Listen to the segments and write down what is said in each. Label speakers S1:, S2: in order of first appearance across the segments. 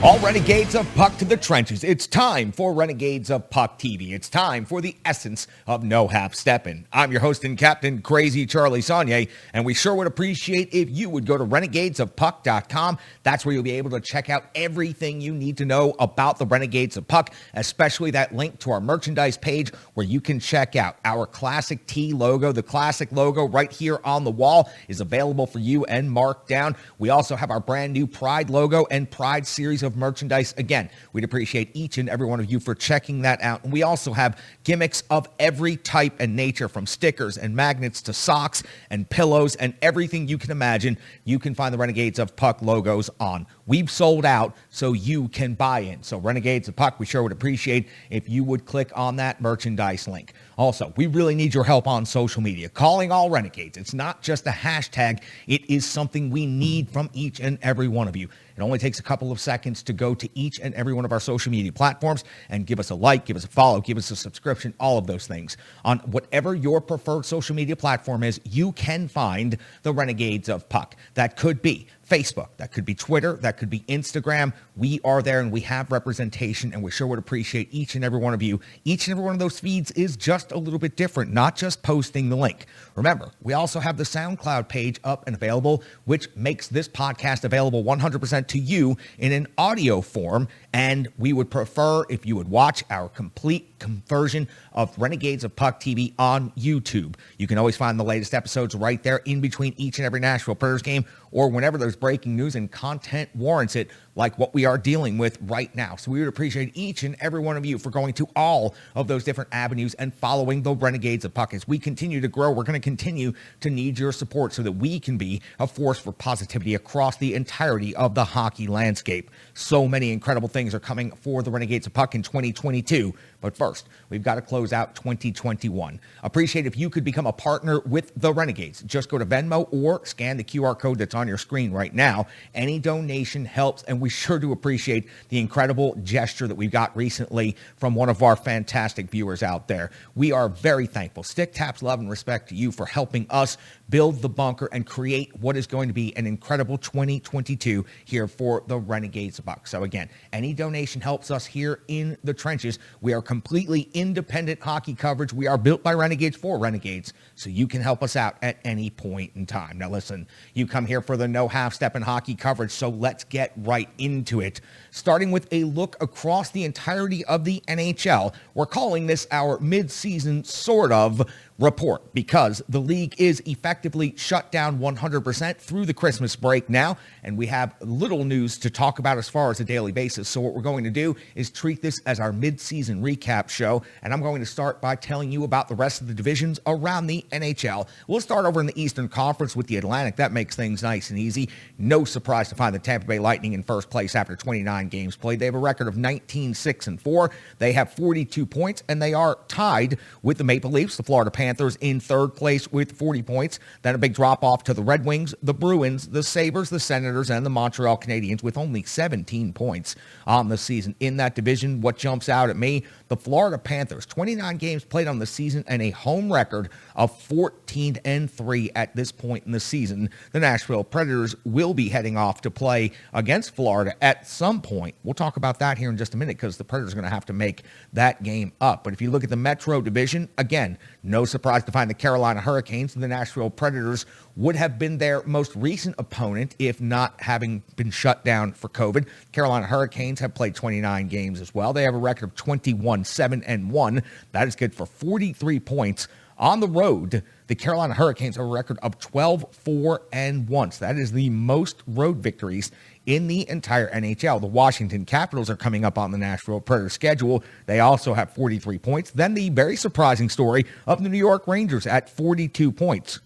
S1: All Renegades of Puck to the trenches. It's time for Renegades of Puck TV. It's time for the essence of no half stepping. I'm your host and captain, Crazy Charlie Saunier, and we sure would appreciate if you would go to renegadesofpuck.com. That's where you'll be able to check out everything you need to know about the Renegades of Puck, especially that link to our merchandise page where you can check out our classic T logo. The classic logo right here on the wall is available for you and marked down. We also have our brand new Pride logo and Pride series of merchandise. Again, we'd appreciate each and every one of you for checking that out. And we also have gimmicks of every type and nature, from stickers and magnets to socks and pillows and everything you can imagine. You can find the Renegades of Puck logos on. We've sold out, so you can buy in. So Renegades of Puck, we sure would appreciate if you would click on that merchandise link. Also, we really need your help on social media. Calling all Renegades. It's not just a hashtag. It is something we need from each and every one of you. It only takes a couple of seconds to go to each and every one of our social media platforms and give us a like, give us a follow, give us a subscription, all of those things. On whatever your preferred social media platform is, you can find the Renegades of Puck. That could be Facebook, that could be Twitter, that could be Instagram. We are there and we have representation, and we sure would appreciate each and every one of you. Each and every one of those feeds is just a little bit different, not just posting the link. Remember, we also have the SoundCloud page up and available, which makes this podcast available 100% to you in an audio form, and we would prefer if you would watch our complete version of Renegades of Puck TV on YouTube. You can always find the latest episodes right there in between each and every Nashville Predators game, or whenever there's breaking news and content warrants it, like what we are dealing with right now. So we would appreciate each and every one of you for going to all of those different avenues and following the Renegades of Puck. As we continue to grow, we're going to continue to need your support so that we can be a force for positivity across the entirety of the hockey landscape. So many incredible things are coming for the Renegades of Puck in 2022. But first, we've got to close out 2021. Appreciate if you could become a partner with the Renegades. Just go to Venmo or scan the QR code that's on your screen right now. Any donation helps, and we sure do appreciate the incredible gesture that we've got recently from one of our fantastic viewers out there. We are very thankful. Stick taps love and respect to you for helping us build the bunker and create what is going to be an incredible 2022 here for the Renegades of Puck. So again, any donation helps us here in the trenches. We are completely independent hockey coverage. We are built by Renegades for Renegades, so you can help us out at any point in time. Now listen, you come here for the no half-step in hockey coverage, so let's get right into it. Starting with a look across the entirety of the NHL, we're calling this our mid-season sort of report because the league is effectively shut down 100% through the Christmas break now, and we have little news to talk about as far as a daily basis. So what we're going to do is treat this as our mid-season recap show, and I'm going to start by telling you about the rest of the divisions around the NHL. We'll start over in the Eastern Conference with the Atlantic. That makes things nice and easy. No surprise to find the Tampa Bay Lightning in first place after 29 games played. They have a record of 19-6-4. They have 42 points, and they are tied with the Maple Leafs, the Florida Panthers, in third place with 40 points. Then a big drop off to the Red Wings, the Bruins, the Sabres, the Senators, and the Montreal Canadiens with only 17 points on the season. In that division, what jumps out at me, the Florida Panthers, 29 games played on the season and a home record of 14-3 at this point in the season. The Nashville Predators will be heading off to play against Florida at some point. We'll talk about that here in just a minute because the Predators are going to have to make that game up. But if you look at the Metro division, again, no surprise to find the Carolina Hurricanes and the Nashville Predators would have been their most recent opponent if not having been shut down for COVID. Carolina Hurricanes have played 29 games as well. They have a record of 21-7-1. That is good for 43 points. On the road, the Carolina Hurricanes have a record of 12-4-1. So that is the most road victories in the entire NHL. The Washington Capitals are coming up on the Nashville Predators schedule. They also have 43 points. Then the very surprising story of the New York Rangers at 42 points.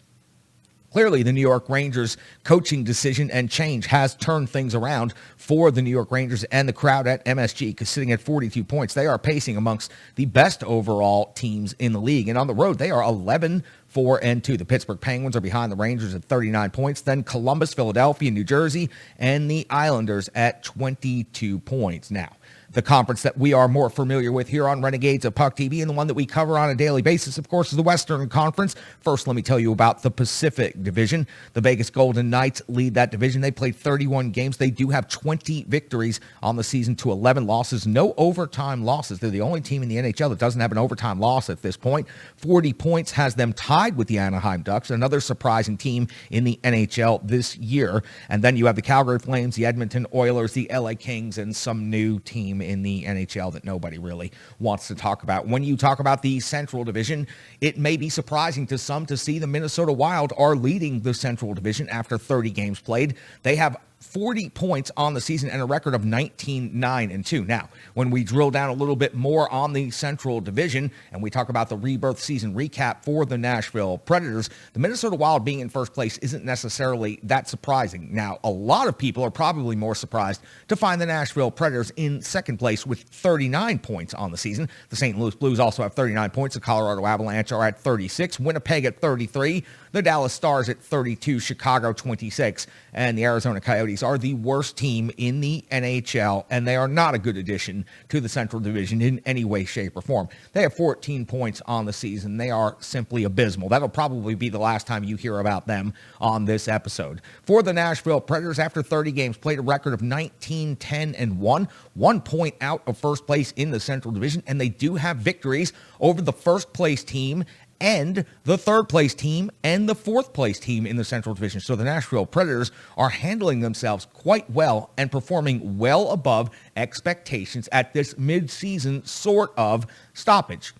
S1: Clearly, the New York Rangers coaching decision and change has turned things around for the New York Rangers and the crowd at MSG, because sitting at 42 points, they are pacing amongst the best overall teams in the league. And on the road, they are 11-4-2. The Pittsburgh Penguins are behind the Rangers at 39 points. Then Columbus, Philadelphia, New Jersey, and the Islanders at 22 points. Now, The conference that we are more familiar with here on Renegades of Puck TV, and the one that we cover on a daily basis, of course, is the Western Conference. First, let me tell you about the Pacific Division. The Vegas Golden Knights lead that division. They played 31 games. They do have 20 victories on the season to 11 losses. No overtime losses. They're the only team in the NHL that doesn't have an overtime loss at this point. 40 points has them tied with the Anaheim Ducks, another surprising team in the NHL this year. And then you have the Calgary Flames, the Edmonton Oilers, the LA Kings, and some new team in the NHL that nobody really wants to talk about. When you talk about the Central Division, it may be surprising to some to see the Minnesota Wild are leading the Central Division after 30 games played. They have 40 points on the season and a record of 19-9-2. Now, when we drill down a little bit more on the Central Division and we talk about the rebirth season recap for the Nashville Predators, the Minnesota Wild being in first place isn't necessarily that surprising. Now, a lot of people are probably more surprised to find the Nashville Predators in second place with 39 points on the season. The St. Louis Blues also have 39 points. The Colorado Avalanche are at 36. Winnipeg at 33. The Dallas Stars at 32, Chicago 26, and the Arizona Coyotes are the worst team in the NHL, and they are not a good addition to the Central Division in any way, shape, or form. They have 14 points on the season. They are simply abysmal. That'll probably be the last time you hear about them on this episode. For the Nashville Predators, after 30 games, played a record of 19-10-1, 1 point out of first place in the Central Division, and they do have victories over the first place team and the third place team and the fourth place team in the Central Division. So the Nashville Predators are handling themselves quite well and performing well above expectations at this mid-season sort of stoppage.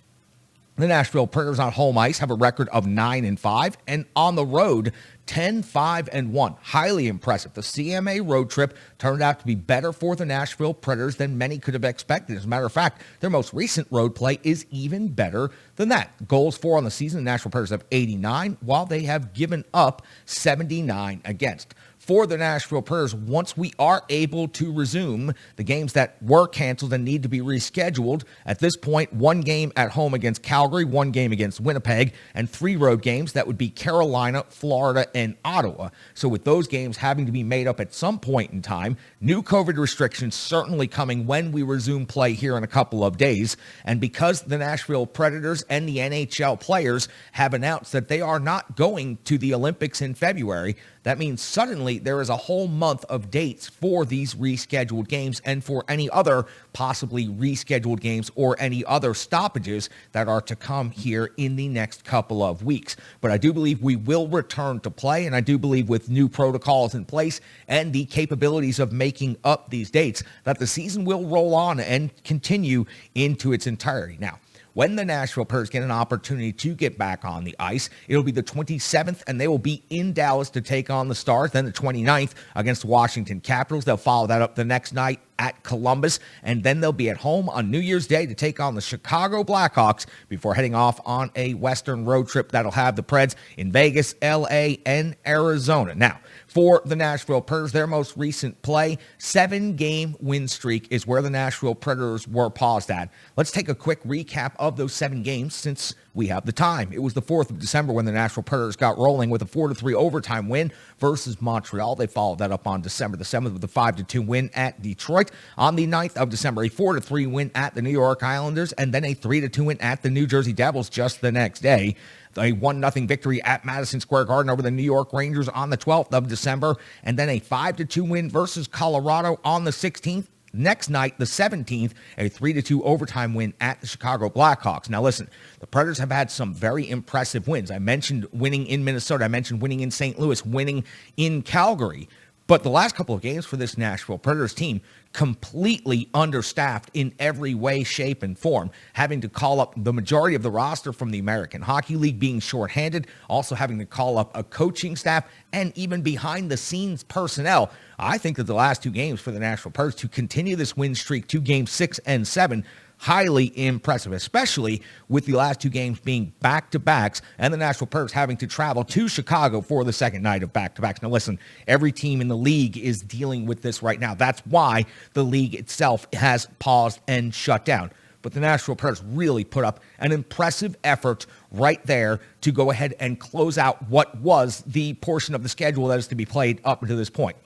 S1: The Nashville Predators on home ice have a record of 9-5 and on the road 10-5-1. Highly impressive. The CMA road trip turned out to be better for the Nashville Predators than many could have expected. As a matter of fact, their most recent road play is even better than that. Goals for on the season, the Nashville Predators have 89, while they have given up 79 against. For the Nashville Predators, once we are able to resume the games that were canceled and need to be rescheduled, at this point, 1 game at home against Calgary, 1 game against Winnipeg, and 3 road games. That would be Carolina, Florida, and Ottawa. So with those games having to be made up at some point in time, new COVID restrictions certainly coming when we resume play here in a couple of days. And because the Nashville Predators and the NHL players have announced that they are not going to the Olympics in February, that means suddenly there is a whole month of dates for these rescheduled games and for any other possibly rescheduled games or any other stoppages that are to come here in the next couple of weeks. But I do believe we will return to play, and I do believe with new protocols in place and the capabilities of making up these dates that the season will roll on and continue into its entirety. Now, when the Nashville Predators get an opportunity to get back on the ice, it'll be the 27th, and they will be in Dallas to take on the Stars. Then the 29th against the Washington Capitals. They'll follow that up the next night at Columbus, and then they'll be at home on New Year's Day to take on the Chicago Blackhawks before heading off on a Western road trip that'll have the Preds in Vegas, LA, and Arizona. Now, for the Nashville Predators, their most recent play, 7-game win streak is where the Nashville Predators were paused at. Let's take a quick recap of those 7 games since we have the time. It was the 4th of December when the Nashville Predators got rolling with a 4-3 overtime win versus Montreal. They followed that up on December the 7th with a 5-2 win at Detroit. On the 9th of December, a 4-3 win at the New York Islanders, and then a 3-2 win at the New Jersey Devils just the next day. A 1-0 victory at Madison Square Garden over the New York Rangers on the 12th of December, and then a 5-2 win versus Colorado on the 16th. Next night, the 17th, a 3-2 overtime win at the Chicago Blackhawks. Now listen, the Predators have had some very impressive wins. I mentioned winning in Minnesota. I mentioned winning in St. Louis, winning in Calgary. But the last couple of games for this Nashville Predators team, completely understaffed in every way, shape, and form, having to call up the majority of the roster from the American Hockey League, being shorthanded, also having to call up a coaching staff, and even behind-the-scenes personnel. I think that the last 2 games for the Nashville Predators to continue this win streak to games 6 and 7, highly impressive, especially with the last 2 games being back-to-backs and the Nashville Predators having to travel to Chicago for the second night of back-to-backs. Now listen, every team in the league is dealing with this right now. That's why the league itself has paused and shut down. But the Nashville Predators really put up an impressive effort right there to go ahead and close out what was the portion of the schedule that is to be played up to this point.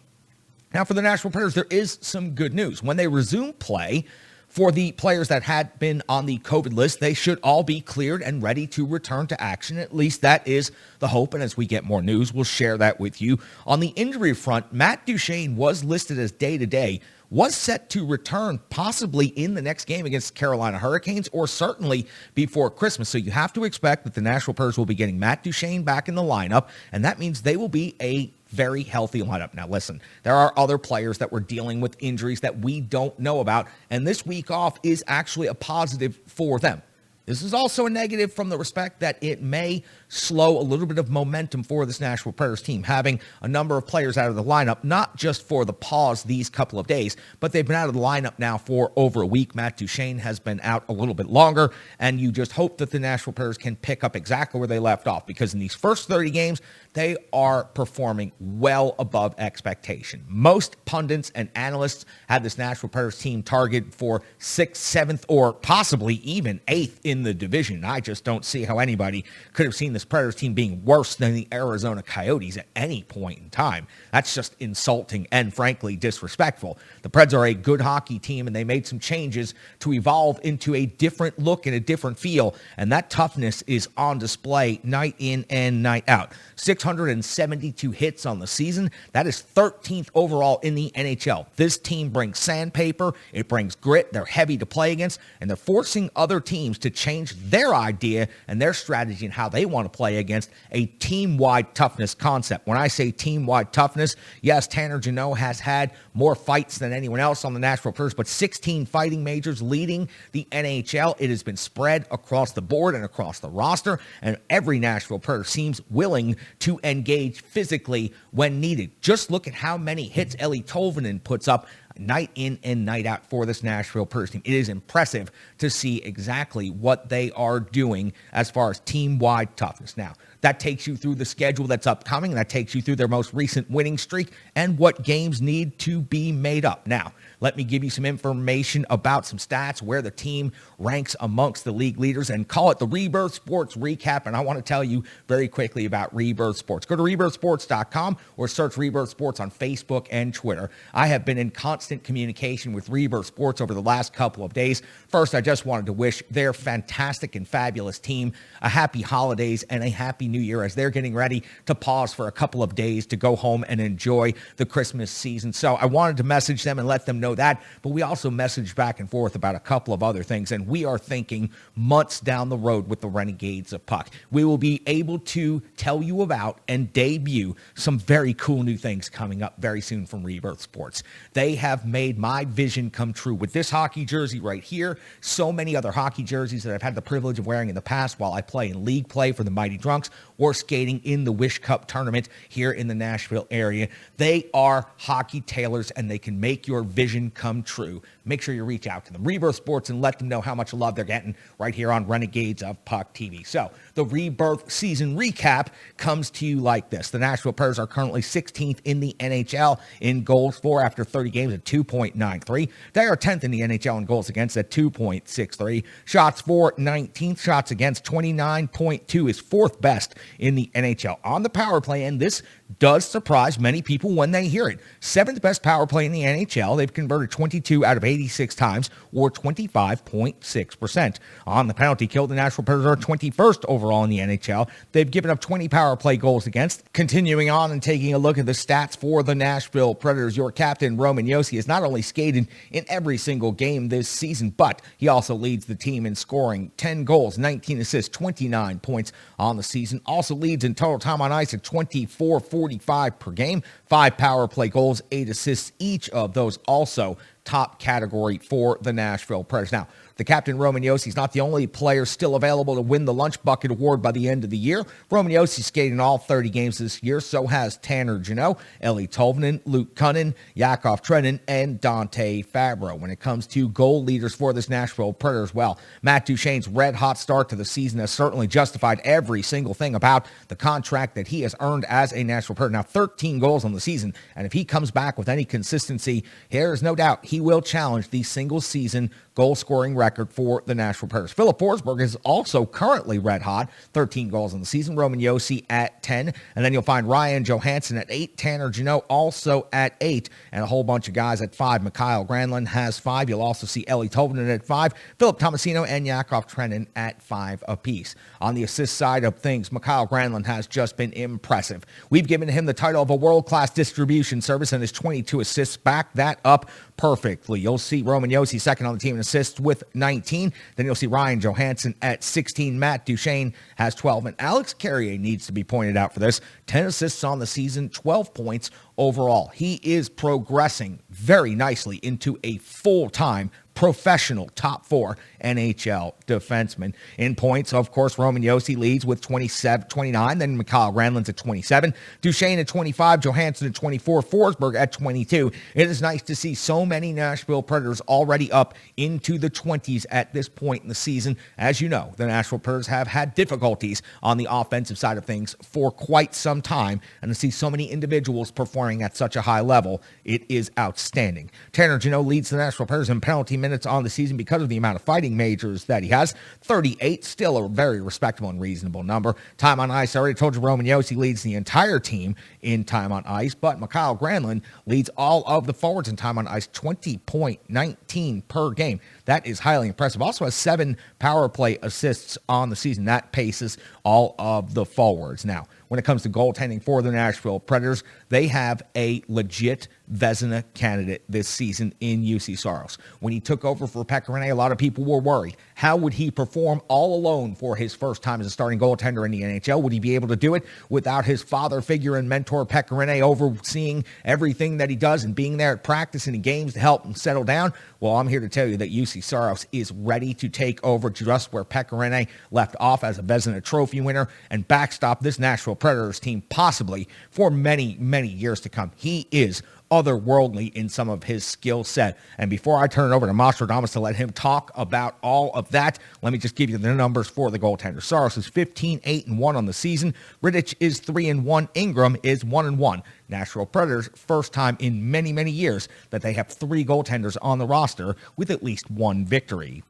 S1: Now for the Nashville Predators, there is some good news. When they resume play For the players that had been on the COVID list, they should all be cleared and ready to return to action. At least that is the hope. And as we get more news, we'll share that with you. On the injury front, Matt Duchene was listed as day-to-day, was set to return possibly in the next game against Carolina Hurricanes or certainly before Christmas. So you have to expect that the Nashville Predators will be getting Matt Duchene back in the lineup, and that means they will be a very healthy lineup. Now, listen, there are other players that were dealing with injuries that we don't know about, and this week off is actually a positive for them. This is also a negative from the respect that it may slow a little bit of momentum for this Nashville Predators team, having a number of players out of the lineup, not just for the pause these couple of days, but they've been out of the lineup now for over a week. Matt Duchene has been out a little bit longer, and you just hope that the Nashville Predators can pick up exactly where they left off, because in these first 30 games, they are performing well above expectation. Most pundits and analysts had this Nashville Predators team targeted for 6th, 7th, or possibly even 8th in the division. I just don't see how anybody could have seen this Predators team being worse than the Arizona Coyotes at any point in time. That's just insulting and frankly disrespectful. The Preds are a good hockey team, and they made some changes to evolve into a different look and a different feel, and that toughness is on display night in and night out. 672 hits on the season. That is 13th overall in the NHL. This team brings sandpaper. It brings grit. They're heavy to play against, and they're forcing other teams to change their idea and their strategy and how they want to play against a team-wide toughness concept. When I say team-wide toughness, yes, Tanner Jeannot has had more fights than anyone else on the Nashville Predators, but 16 fighting majors leading the NHL. It has been spread across the board and across the roster, and every Nashville Predator seems willing to engage physically when needed. Just look at how many hits Eeli Tolvanen puts up night in and night out for this Nashville Predators team. It is impressive to see exactly what they are doing as far as team-wide toughness. Now, that takes you through the schedule that's upcoming. That takes you through their most recent winning streak and what games need to be made up. Now, let me give you some information about some stats, where the team ranks amongst the league leaders, and call it the Rebirth Sports Recap. And I want to tell you very quickly about Rebirth Sports. Go to rebirthsports.com or search Rebirth Sports on Facebook and Twitter. I have been in constant communication with Rebirth Sports over the last couple of days. First, I just wanted to wish their fantastic and fabulous team a happy holidays and a happy new year as they're getting ready to pause for a couple of days to go home and enjoy the Christmas season. So I wanted to message them and let them know that, but we also messaged back and forth about a couple of other things, and we are thinking months down the road with the Renegades of Puck. We will be able to tell you about and debut some very cool new things coming up very soon from Rebirth Sports. They have made my vision come true with this hockey jersey right here, so many other hockey jerseys that I've had the privilege of wearing in the past while I play in league play for the Mighty Drunks or skating in the Wish Cup tournament here in the Nashville area. They are hockey tailors, and they can make your vision come true. Make sure you reach out to them, Rebirth Sports, and let them know how much love they're getting right here on Renegades of Puck TV. So the Rebirth season recap comes to you like this. The Nashville Predators are currently 16th in the NHL in goals for after 30 games at 2.93. They are 10th in the NHL in goals against at 2.63. Shots for 19th. Shots against 29.2 is 4th best in the NHL on the power play, and this does surprise many people when they hear it. 7th best power play in the NHL. They've converted 22 out of 86 times, or 25.6%. On the penalty kill, the Nashville Predators are 21st overall in the NHL. They've given up 20 power play goals against. Continuing on and taking a look at the stats for the Nashville Predators, your captain, Roman Josi, has not only skated in every single game this season, but he also leads the team in scoring. 10 goals, 19 assists, 29 points on the season. Also leads in total time on ice at 24.45 per game. 5 power play goals, 8 assists, each of those also top category for the Nashville Predators. Now, the captain, Roman Josi, is not the only player still available to win the Lunch Bucket Award by the end of the year. Roman Josi skated in all 30 games this year. So has Tanner Jeannot, Eeli Tolvanen, Luke Kunin, Yakov Trenin, and Dante Fabro. When it comes to goal leaders for this Nashville Predators, well, Matt Duchene's red-hot start to the season has certainly justified every single thing about the contract that he has earned as a Nashville Predator. Now, 13 goals on the season, and if he comes back with any consistency, there is no doubt he he will challenge the single-season goal-scoring record for the Nashville Predators. Filip Forsberg is also currently red hot, 13 goals in the season. Roman Josi at 10, and then you'll find Ryan Johansson at 8, Tanner Jeannot also at 8, and a whole bunch of guys at 5. Mikael Granlund has 5. You'll also see Ellie Tolvanen at 5, Philip Tomasino and Yakov Trenin at 5 apiece. On the assist side of things, Mikael Granlund has just been impressive. We've given him the title of a world-class distribution service, and his 22 assists back that up perfectly. You'll see Roman Josi second on the team in assists with 19. Then you'll see Ryan Johansson at 16. Matt Duchene has 12. And Alex Carrier needs to be pointed out for this. 10 assists on the season, 12 points overall. He is progressing very nicely into a full-time professional top 4 NHL defenseman. In points, of course, Roman Josi leads with 29, then Mikael Granlund's at 27, Duchene at 25, Johansson at 24, Forsberg at 22. It is nice to see so many Nashville Predators already up into the 20s at this point in the season. As you know, the Nashville Predators have had difficulties on the offensive side of things for quite some time, and to see so many individuals performing at such a high level, it is outstanding. Tanner Jeannot leads the Nashville Predators in penalty minutes on the season because of the amount of fighting majors that he has. 38, still a very respectable and reasonable number. Time on ice, I already told you Roman Josi leads the entire team in time on ice, but Mikael Granlund leads all of the forwards in time on ice, 20.19 per game. That is highly impressive. Also has 7 power play assists on the season. That paces all of the forwards. Now, when it comes to goaltending for the Nashville Predators, they have a legit Vezina candidate this season in Juuse Saros. When he took over for Pekka Rinne, a lot of people were worried. How would he perform all alone for his first time as a starting goaltender in the NHL? Would he be able to do it without his father figure and mentor Pekka Rinne overseeing everything that he does and being there at practice and in games to help him settle down? Well, I'm here to tell you that Juuse Saros is ready to take over just where Pekka Rinne left off as a Vezina Trophy winner and backstop this Nashville Predators team possibly for many, many years to come. He is otherworldly in some of his skill set. And before I turn it over to Nostradamus to let him talk about all of that, let me just give you the numbers for the goaltender. Saros is 15-8-1 on the season. Rittich is 3-1. Ingram is 1-1. Nashville Predators, first time in many, many years that they have 3 goaltenders on the roster with at least 1 victory.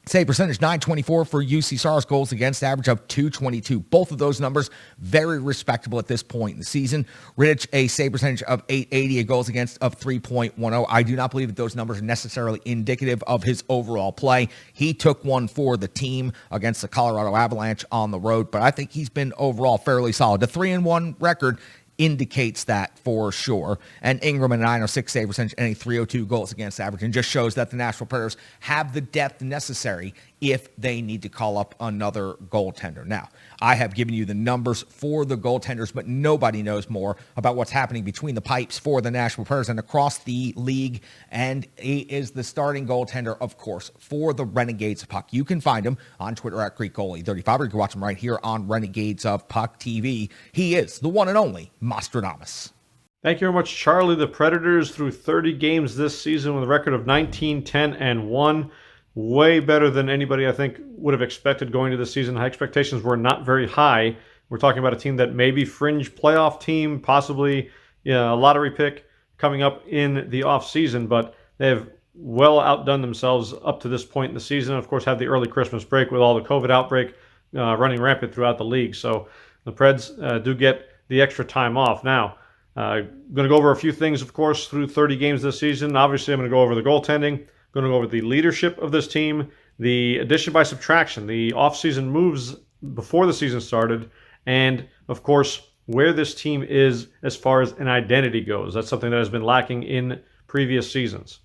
S1: Save percentage, .924 for Juuse Saros, goals against average of .222. Both of those numbers very respectable at this point in the season. Rittich, a save percentage of .880, a goals against of 3.10. I do not believe that those numbers are necessarily indicative of his overall play. He took one for the team against the Colorado Avalanche on the road, but I think he's been overall fairly solid. The 3-1 record indicates that for sure. And Ingram, a .906 save percentage and a .302 goals against average, and just shows that the Nashville Predators have the depth necessary if they need to call up another goaltender. Now, I have given you the numbers for the goaltenders, but nobody knows more about what's happening between the pipes for the Nashville Predators and across the league, and he is the starting goaltender, of course, for the Renegades of Puck. You can find him on Twitter at GreekGoalie35, or you can watch him right here on Renegades of Puck TV. He is the one and only Nostradamus.
S2: Thank you very much, Charlie. The Predators through 30 games this season with a record of 19-10-1. Way better than anybody, I think, would have expected going to the season. Expectations were not very high. We're talking about a team that maybe fringe playoff team, possibly a lottery pick coming up in the offseason, but they have well outdone themselves up to this point in the season. Of course, had the early Christmas break with all the COVID outbreak running rampant throughout the league. So the Preds do get the extra time off. Now, I'm going to go over a few things, of course, through 30 games this season. Obviously, I'm going to go over the goaltending. Going to go over the leadership of this team, the addition by subtraction, the offseason moves before the season started, and, of course, where this team is as far as an identity goes. That's something that has been lacking in previous seasons.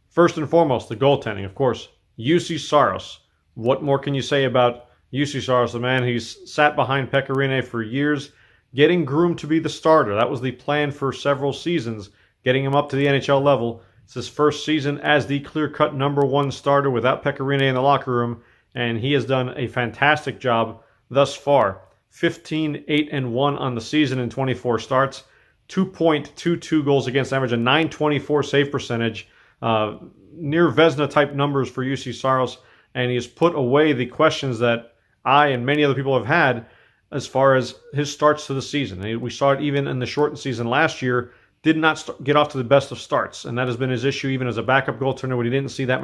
S2: First and foremost, the goaltending, of course. Juuse Saros. What more can you say about Juuse Saros, the man who's sat behind Pekka Rinne for years, getting groomed to be the starter? That was the plan for several seasons, getting him up to the NHL level. It's his first season as the clear-cut #1 starter without Pekka Rinne in the locker room, and he has done a fantastic job thus far. 15-8-1 on the season in 24 starts, 2.22 goals against average, a .924 save percentage, near Vezina-type numbers for Juuse Saros, and he has put away the questions that I and many other people have had as far as his starts to the season. We saw it even in the shortened season last year, did not get off to the best of starts, and that has been his issue even as a backup goaltender when he didn't see that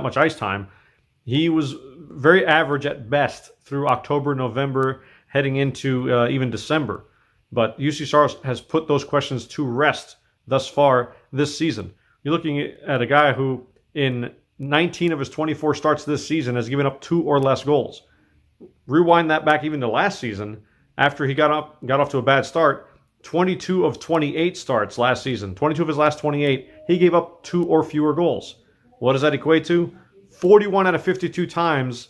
S2: much ice time. He was very average at best through October, November, heading into even December. But UC Saros has put those questions to rest thus far this season. You're looking at a guy who, in 19 of his 24 starts this season, has given up 2 or less goals. Rewind that back even to last season, after he got off to a bad start. 22 of 28 starts last season, 22 of his last 28, he gave up 2 or fewer goals. What does that equate to? 41 out of 52 times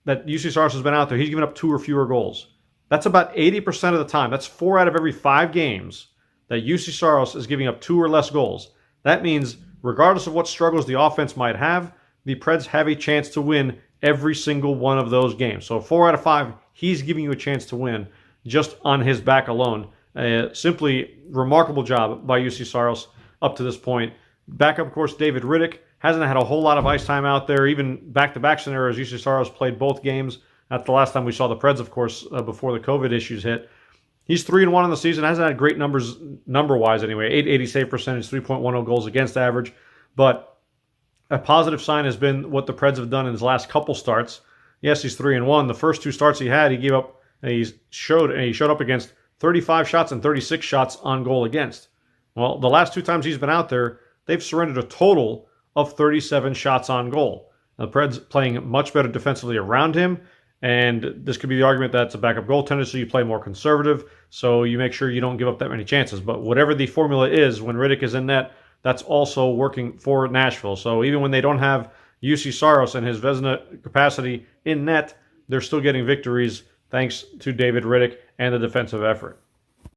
S2: that UC Saros has been out there, he's given up 2 or fewer goals. That's about 80% of the time. That's 4 out of every 5 games that UC Saros is giving up 2 or less goals. That means, regardless of what struggles the offense might have, the Preds have a chance to win every single one of those games. So 4 out of 5, he's giving you a chance to win just on his back alone. Simply remarkable job by UC Saros up to this point. Backup, of course, David Riddick hasn't had a whole lot of ice time out there. Even back-to-back scenarios, UC Saros played both games. That's the last time we saw the Preds, of course, before the COVID issues hit. He's 3-1 in the season. Hasn't had great numbers, number-wise anyway. 880 save percentage, 3.10 goals against average. But a positive sign has been what the Preds have done in his last couple starts. Yes, he's 3-1. The first 2 starts he had, he showed up against 35 shots and 36 shots on goal against. Well, the last 2 times he's been out there, they've surrendered a total of 37 shots on goal. Now, the Preds playing much better defensively around him, and this could be the argument that it's a backup goaltender, so you play more conservative, so you make sure you don't give up that many chances. But whatever the formula is, when Riddick is in net, that's also working for Nashville. So even when they don't have UC Saros and his Vezina capacity in net, they're still getting victories thanks to David Riddick and the defensive effort.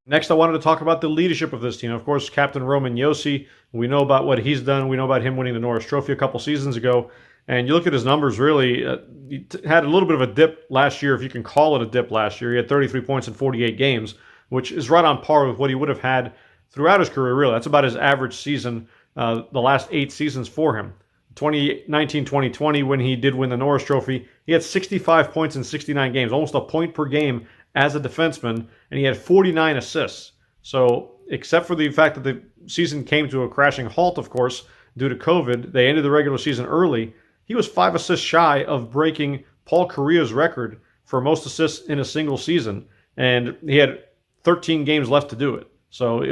S2: Next, I wanted to talk about the leadership of this team. Of course, Captain Roman Josi, we know about what he's done. We know about him winning the Norris Trophy a couple seasons ago. And you look at his numbers, really, he had a little bit of a dip last year, if you can call it a dip last year. He had 33 points in 48 games, which is right on par with what he would have had throughout his career, really. That's about his average season, the last 8 seasons for him. 2019-2020, when he did win the Norris Trophy, he had 65 points in 69 games, almost a point per game as a defenseman, and he had 49 assists. So, except for the fact that the season came to a crashing halt, of course, due to COVID, they ended the regular season early. He was 5 assists shy of breaking Paul Kariya's record for most assists in a single season, and he had 13 games left to do it. So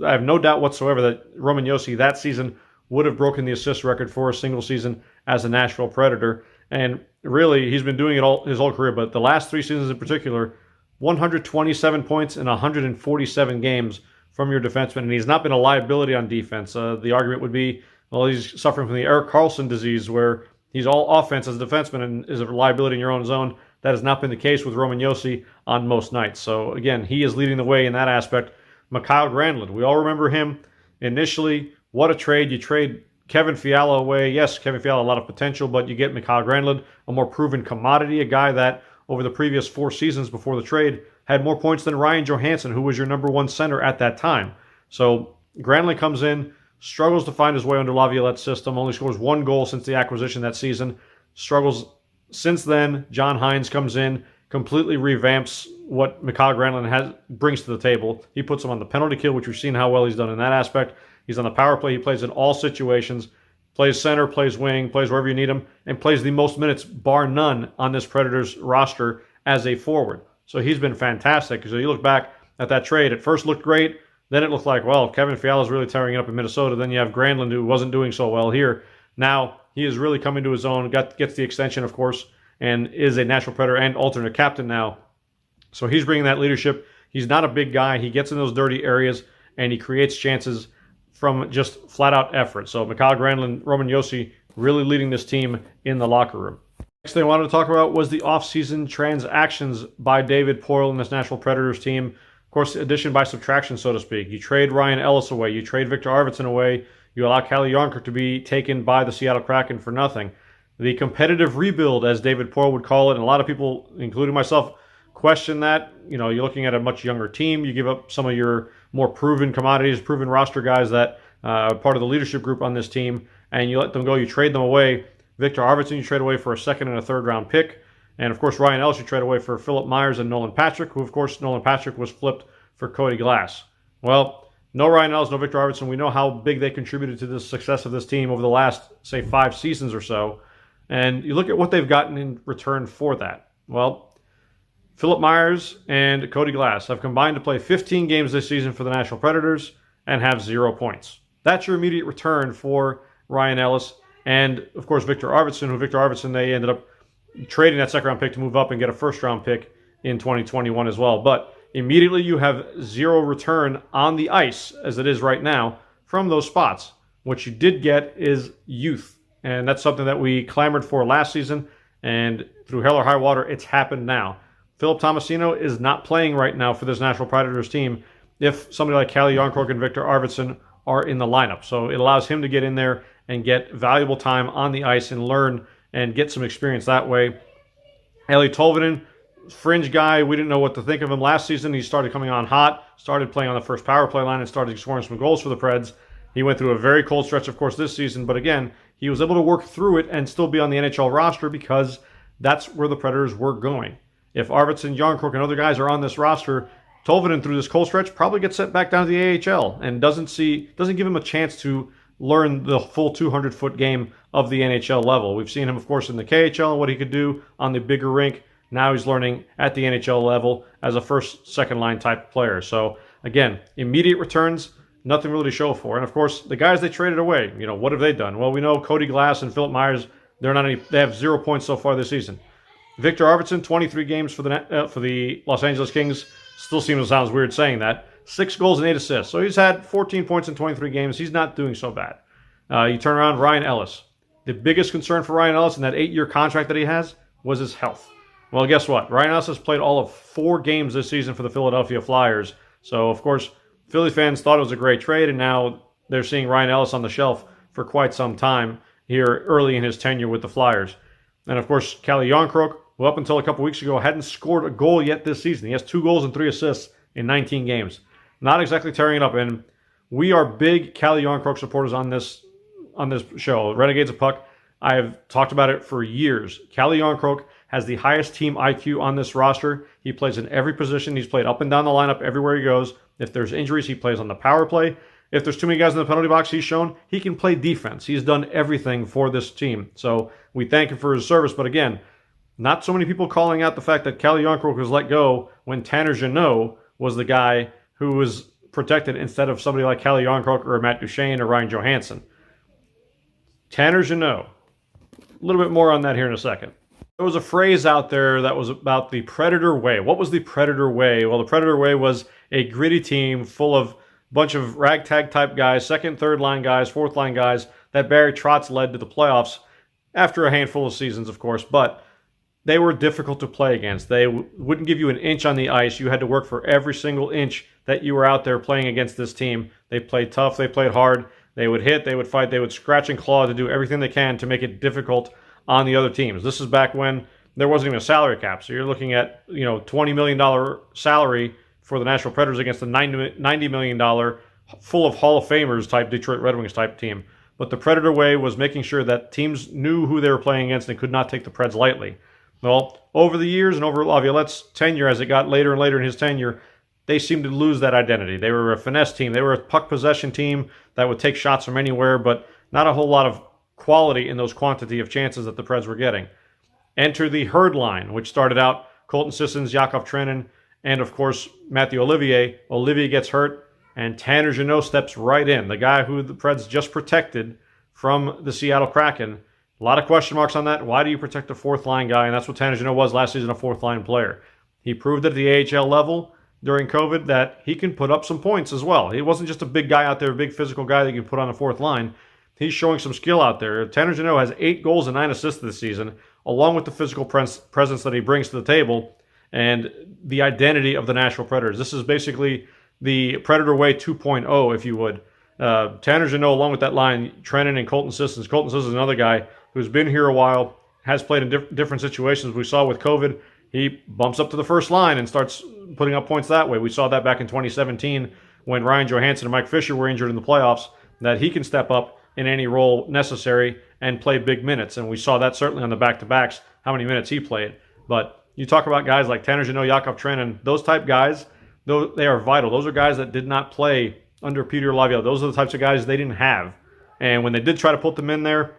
S2: I have no doubt whatsoever that Roman Josi that season would have broken the assist record for a single season as a Nashville Predator. And really, he's been doing it his whole career, but the last 3 seasons in particular, 127 points in 147 games from your defenseman, and he's not been a liability on defense. The argument would be, well, he's suffering from the Erik Karlsson disease, where he's all offense as a defenseman and is a liability in your own zone. That has not been the case with Roman Josi on most nights. So, again, he is leading the way in that aspect. Mikael Granlund, we all remember him initially. What a trade. You trade Kevin Fiala away. Yes, Kevin Fiala, a lot of potential, but you get Mikael Granlund, a more proven commodity, a guy that over the previous 4 seasons before the trade had more points than Ryan Johansson, who was your number 1 center at that time. So Granlund comes in, struggles to find his way under Laviolette's system, only scores 1 goal since the acquisition that season, struggles since then. John Hines comes in, completely revamps what Mikael Granlund brings to the table. He puts him on the penalty kill, which we've seen how well he's done in that aspect. He's on the power play. He plays in all situations, plays center, plays wing, plays wherever you need him, and plays the most minutes, bar none, on this Predators roster as a forward. So he's been fantastic. So you look back at that trade, it first looked great. Then it looked like, well, Kevin Fiala's really tearing it up in Minnesota. Then you have Granlund, who wasn't doing so well here. Now he is really coming to his own, gets the extension, of course, and is a Nashville Predator and alternate captain now. So he's bringing that leadership. He's not a big guy. He gets in those dirty areas, and he creates chances from just flat-out effort. So Mikael Granlund, Roman Josi really leading this team in the locker room. Next thing I wanted to talk about was the offseason transactions by David Poile and this Nashville Predators team. Of course, addition by subtraction, so to speak. You trade Ryan Ellis away. You trade Victor Arvidsson away. You allow Calle Jarnkrok to be taken by the Seattle Kraken for nothing. The competitive rebuild, as David Poile would call it, and a lot of people, including myself, question that. You know, you're looking at a much younger team. You give up some of your more proven commodities, proven roster guys that are part of the leadership group on this team, and you let them go. You trade them away. Victor Arvidsson, you trade away for a 2nd and a 3rd round pick. And, of course, Ryan Ellis, you trade away for Philip Myers and Nolan Patrick, who, of course, Nolan Patrick was flipped for Cody Glass. Well, No Ryan Ellis, no Victor Arvidsson. We know how big they contributed to the success of this team over the last, say, 5 seasons or so. And you look at what they've gotten in return for that. Well, Philip Myers and Cody Glass have combined to play 15 games this season for the Nashville Predators and have 0 points. That's your immediate return for Ryan Ellis and, of course, Victor Arvidsson, they ended up trading that second-round pick to move up and get a first-round pick in 2021 as well. But immediately you have 0 return on the ice, as it is right now, from those spots. What you did get is youth. And that's something that we clamored for last season. And through hell or high water, it's happened now. Philip Tomasino is not playing right now for this Nashville Predators team if somebody like Calle Jarnkrok and Victor Arvidsson are in the lineup. So it allows him to get in there and get valuable time on the ice and learn and get some experience that way. Eeli Tolvanen, fringe guy. We didn't know what to think of him last season. He started coming on hot, started playing on the first power play line, and started scoring some goals for the Preds. He went through a very cold stretch, of course, this season. But again, he was able to work through it and still be on the NHL roster because that's where the Predators were going. If Arvidsson, Jarnkrok, and other guys are on this roster, Tolvanen through this cold stretch probably gets sent back down to the AHL and doesn't give him a chance to learn the full 200-foot game of the NHL level. We've seen him, of course, in the KHL and what he could do on the bigger rink. Now he's learning at the NHL level as a first, second-line type player. So, again, immediate returns, nothing really to show for. And, of course, the guys they traded away, what have they done? Well, we know Cody Glass and Philip Myers, they have 0 points so far this season. Victor Arvidsson, 23 games for the Los Angeles Kings. Still sounds weird saying that. 6 goals and 8 assists. So he's had 14 points in 23 games. He's not doing so bad. You turn around, Ryan Ellis. The biggest concern for Ryan Ellis in that 8-year contract that he has was his health. Well, guess what? Ryan Ellis has played all of 4 games this season for the Philadelphia Flyers. So, of course, Philly fans thought it was a great trade, and now they're seeing Ryan Ellis on the shelf for quite some time here early in his tenure with the Flyers. And, of course, Calle Jarnkrok, who up until a couple weeks ago hadn't scored a goal yet this season. He has 2 goals and 3 assists in 19 games. Not exactly tearing it up. And we are big Calle Jarnkrok supporters on this show, Renegades of Puck. I have talked about it for years. Calle Jarnkrok has the highest team IQ on this roster. He plays in every position. He's played up and down the lineup everywhere he goes. If there's injuries, he plays on the power play. If there's too many guys in the penalty box, he's shown he can play defense. He's done everything for this team. So we thank him for his service. But again, not so many people calling out the fact that Calle Jarnkrok was let go when Tanner Jeannot was the guy who was protected instead of somebody like Calle Jarnkrok or Matt Duchene or Ryan Johansson. Tanner Jeannot. A little bit more on that here in a second. There was a phrase out there that was about the Predator Way. What was the Predator Way? Well, the Predator Way was a gritty team full of a bunch of ragtag type guys, second, third line guys, fourth line guys that Barry Trotz led to the playoffs after a handful of seasons, of course, but they were difficult to play against. They wouldn't give you an inch on the ice. You had to work for every single inch that you were out there playing against this team. They played tough. They played hard. They would hit. They would fight. They would scratch and claw to do everything they can to make it difficult on the other teams. This is back when there wasn't even a salary cap. So you're looking at, $20 million salary for the Nashville Predators against the $90 million full of Hall of Famers type Detroit Red Wings type team. But the Predator Way was making sure that teams knew who they were playing against and could not take the Preds lightly. Well, over the years and over Laviolette's tenure, as it got later and later in his tenure, they seemed to lose that identity. They were a finesse team. They were a puck possession team that would take shots from anywhere, but not a whole lot of quality in those quantity of chances that the Preds were getting. Enter the Herd line, which started out Colton Sissons, Yakov Trenin, and of course Matthew Olivier. Olivier gets hurt, and Tanner Jeannot steps right in, the guy who the Preds just protected from the Seattle Kraken. A lot of question marks on that. Why do you protect a fourth-line guy? And that's what Tanner Jeannot was last season, a fourth-line player. He proved at the AHL level during COVID that he can put up some points as well. He wasn't just a big guy out there, a big physical guy that you can put on a fourth line. He's showing some skill out there. Tanner Jeannot has 8 goals and 9 assists this season, along with the physical presence that he brings to the table and the identity of the Nashville Predators. This is basically the Predator Way 2.0, if you would. Tanner Jeannot, along with that line, Trenin and Colton Sissons. Colton Sissons is another guy who's been here a while, has played in different situations. We saw with COVID, he bumps up to the first line and starts putting up points that way. We saw that back in 2017 when Ryan Johansson and Mike Fisher were injured in the playoffs, that he can step up in any role necessary and play big minutes. And we saw that certainly on the back-to-backs, how many minutes he played. But you talk about guys like Tanner Jeannot, Yakov Trenin, those type guys, they are vital. Those are guys that did not play under Peter Laviolette. Those are the types of guys they didn't have. And when they did try to put them in there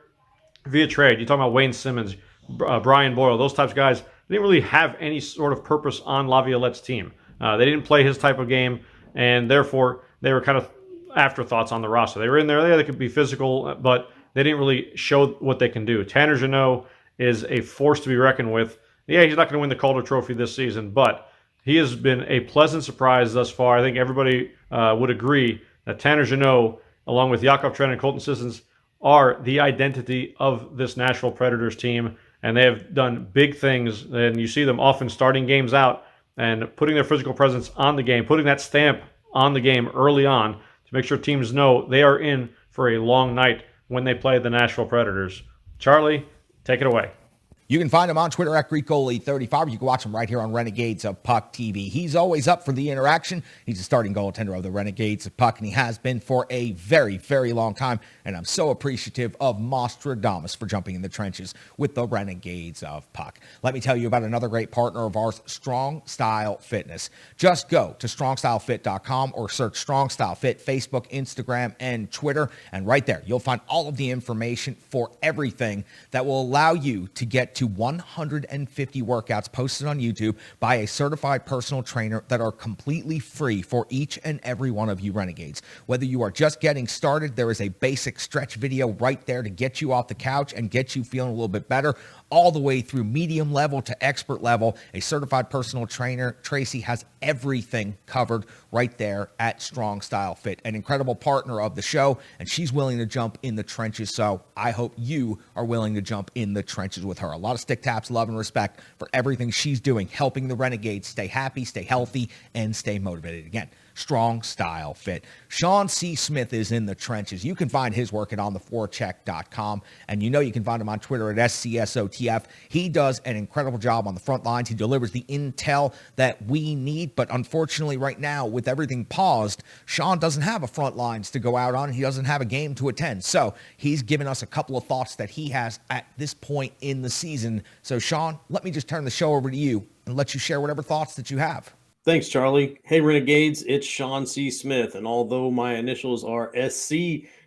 S2: via trade, you talk about Wayne Simmons, Brian Boyle, those types of guys, they didn't really have any sort of purpose on Laviolette's team. They didn't play his type of game, and therefore they were kind of afterthoughts on the roster. They were in there, they could be physical, but they didn't really show what they can do. Tanner Jeannot is a force to be reckoned with. Yeah, he's not going to win the Calder Trophy this season, but he has been a pleasant surprise thus far. I think everybody would agree that Tanner Jeannot, along with Jakov Trenn and Colton Sissons, are the identity of this Nashville Predators team, and they have done big things, and you see them often starting games out and putting their physical presence on the game, putting that stamp on the game early on to make sure teams know they are in for a long night when they play the Nashville Predators. Charlie, take it away.
S1: You can find him on Twitter at GreekGoalie35. You can watch him right here on Renegades of Puck TV. He's always up for the interaction. He's a starting goaltender of the Renegades of Puck, and he has been for a very, very long time. And I'm so appreciative of Mostradamus for jumping in the trenches with the Renegades of Puck. Let me tell you about another great partner of ours, Strong Style Fitness. Just go to strongstylefit.com or search Strong Style Fit, Facebook, Instagram, and Twitter. And right there, you'll find all of the information for everything that will allow you to get to 150 workouts posted on YouTube by a certified personal trainer that are completely free for each and every one of you Renegades. Whether you are just getting started, there is a basic stretch video right there to get you off the couch and get you feeling a little bit better, all the way through medium level to expert level. A certified personal trainer, Tracy, has everything covered right there at Strong Style Fit, an incredible partner of the show, and she's willing to jump in the trenches, so I hope you are willing to jump in the trenches with her. A lot of stick taps, love, and respect for everything she's doing, helping the Renegades stay happy, stay healthy, and stay motivated. Again, Strong Style Fit. Sean C. Smith is in the trenches. You can find his work at ontheforecheck.com, and you know you can find him on Twitter at SCSOTF. He does an incredible job on the front lines. He delivers the intel that we need, but unfortunately right now, with everything paused, Sean doesn't have a front lines to go out on. He doesn't have a game to attend, so he's given us a couple of thoughts that he has at this point in the season. So Sean, let me just turn the show over to you and let you share whatever thoughts that you have.
S3: Thanks, Charlie. Hey, Renegades, it's Sean C. Smith, and although my initials are SC,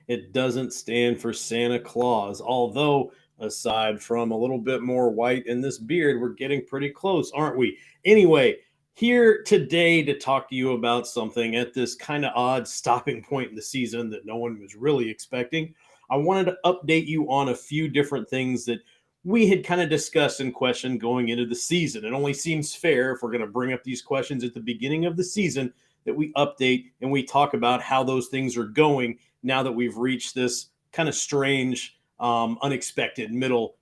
S3: it doesn't stand for Santa Claus. Although, aside from a little bit more white in this beard, we're getting pretty close, aren't we? Anyway, here today to talk to you about something at this kind of odd stopping point in the season that no one was really expecting. I wanted to update you on a few different things that we had kind of discussed and questioned going into the season. It only seems fair, if we're going to bring up these questions at the beginning of the season, that we update and we talk about how those things are going now that we've reached this kind of strange, unexpected middle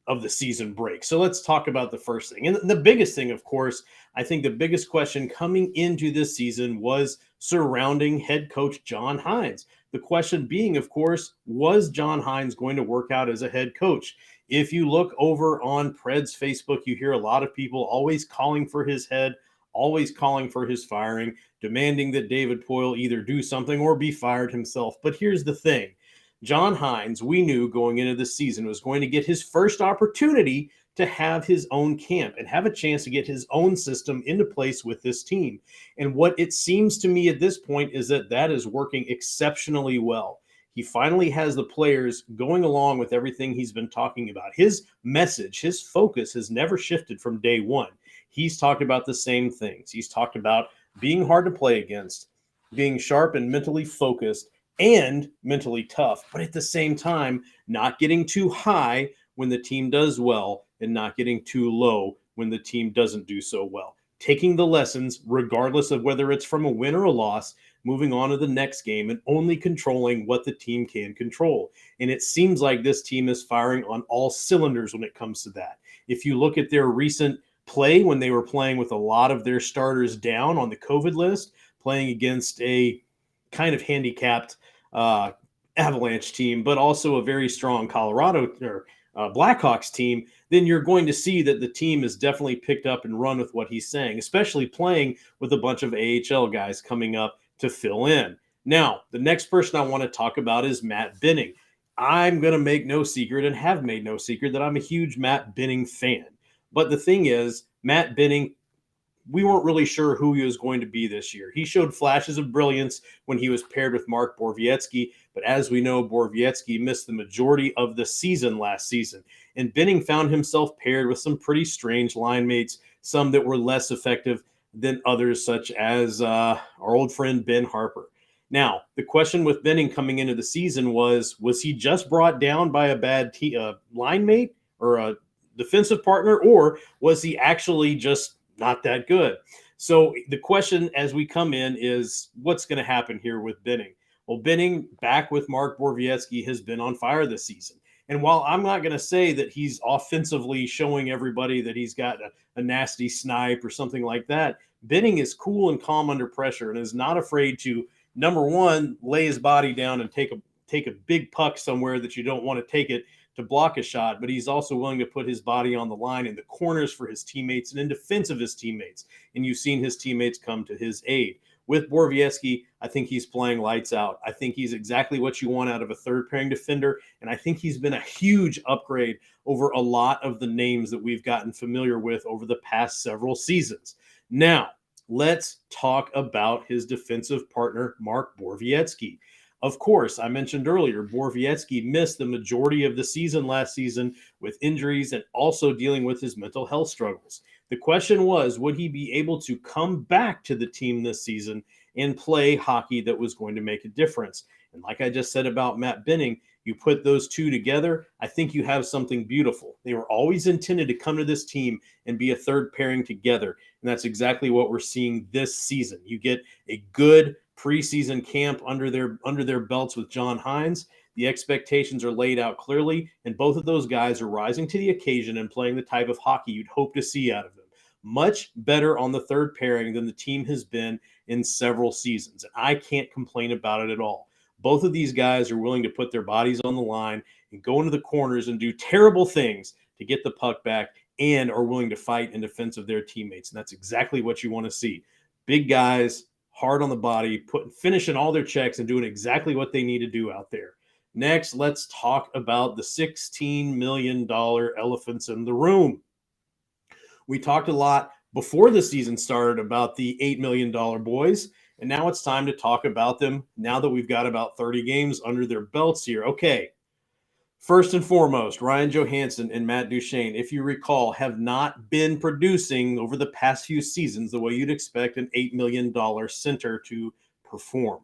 S3: of the season break. So let's talk about the first thing. And the biggest thing, of course, I think the biggest question coming into this season was surrounding head coach John Hynes. The question being, of course, was John Hynes going to work out as a head coach? If you look over on Pred's Facebook, you hear a lot of people always calling for his head, always calling for his firing, demanding that David Poile either do something or be fired himself. But here's the thing. John Hynes, we knew going into the season, was going to get his first opportunity to have his own camp and have a chance to get his own system into place with this team. And what it seems to me at this point is that that is working exceptionally well. He finally has the players going along with everything he's been talking about. His message, his focus has never shifted from day one. He's talked about the same things. He's talked about being hard to play against, being sharp and mentally focused and mentally tough, but at the same time, not getting too high when the team does well and not getting too low when the team doesn't do so well. Taking the lessons, regardless of whether it's from a win or a loss, moving on to the next game and only controlling what the team can control. And it seems like this team is firing on all cylinders when it comes to that. If you look at their recent play when they were playing with a lot of their starters down on the COVID list, playing against a kind of handicapped Avalanche team, but also a very strong Colorado or Blackhawks team, then you're going to see that the team has definitely picked up and run with what he's saying, especially playing with a bunch of AHL guys coming up to fill in. Now, the next person I want to talk about is Matt Benning. I'm going to make no secret and have made no secret that I'm a huge Matt Benning fan. But the thing is, Matt Benning we weren't really sure who he was going to be this year. He showed flashes of brilliance when he was paired with Mark Borowiecki, but as we know, Borowiecki missed the majority of the season last season, and Benning found himself paired with some pretty strange line mates, some that were less effective than others, such as our old friend Ben Harper. Now, the question with Benning coming into the season was he just brought down by a bad line mate or a defensive partner, or was he actually just not that good? So the question as we come in is, what's going to happen here with Benning? Well, Benning, back with Mark Borowiecki, has been on fire this season. And while I'm not going to say that he's offensively showing everybody that he's got a nasty snipe or something like that, Benning is cool and calm under pressure and is not afraid to, number one, lay his body down and take a big puck somewhere that you don't want to take it to block a shot, but he's also willing to put his body on the line in the corners for his teammates and in defense of his teammates. And you've seen his teammates come to his aid. With Borowiecki, I think he's playing lights out. I think he's exactly what you want out of a third pairing defender, and I think he's been a huge upgrade over a lot of the names that we've gotten familiar with over the past several seasons. Now, let's talk about his defensive partner, Mark Borowiecki. Of course, I mentioned earlier, Borowiecki missed the majority of the season last season with injuries and also dealing with his mental health struggles. The question was, would he be able to come back to the team this season and play hockey that was going to make a difference? And like I just said about Matt Benning, you put those two together, I think you have something beautiful. They were always intended to come to this team and be a third pairing together. And that's exactly what we're seeing this season. You get a good preseason camp under their belts with John Hines. The expectations are laid out clearly, and both of those guys are rising to the occasion and playing the type of hockey you'd hope to see out of them. Much better on the third pairing than the team has been in several seasons, and I can't complain about it at all. Both of these guys are willing to put their bodies on the line and go into the corners and do terrible things to get the puck back, and are willing to fight in defense of their teammates, and that's exactly what you want to see. Big guys, hard on the body, finishing all their checks and doing exactly what they need to do out there. Next, let's talk about the $16 million elephants in the room. We talked a lot before the season started about the $8 million boys, and now it's time to talk about them now that we've got about 30 games under their belts here. Okay, first and foremost, Ryan Johansson and Matt Duchene, if you recall, have not been producing over the past few seasons the way you'd expect an $8 million center to perform.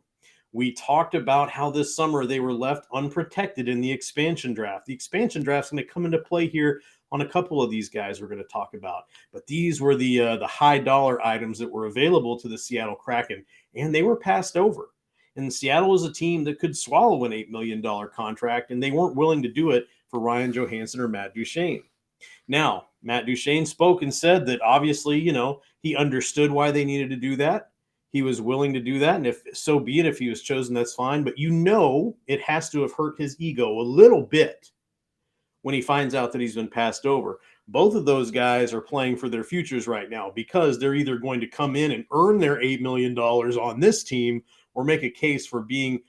S3: We talked about how this summer they were left unprotected in the expansion draft. The expansion draft is going to come into play here on a couple of these guys we're going to talk about. But these were the high dollar items that were available to the Seattle Kraken, and they were passed over. And Seattle is a team that could swallow an $8 million contract, and they weren't willing to do it for Ryan Johansson or Matt Duchene. Now, Matt Duchene spoke and said that obviously, he understood why they needed to do that. He was willing to do that, and if so be it, if he was chosen, that's fine. But it has to have hurt his ego a little bit when he finds out that he's been passed over. Both of those guys are playing for their futures right now because they're either going to come in and earn their $8 million on this team or make a case for being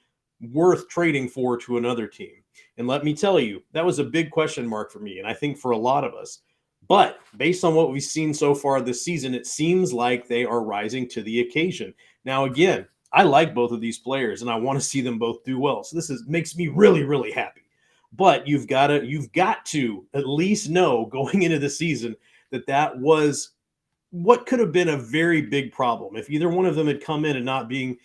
S3: worth trading for to another team. And let me tell you, that was a big question mark for me, and I think for a lot of us. But based on what we've seen so far this season, it seems like they are rising to the occasion. Now, again, I like both of these players, and I want to see them both do well. So this makes me really, really happy. But you've got to at least know going into the season that was what could have been a very big problem. If either one of them had come in and not being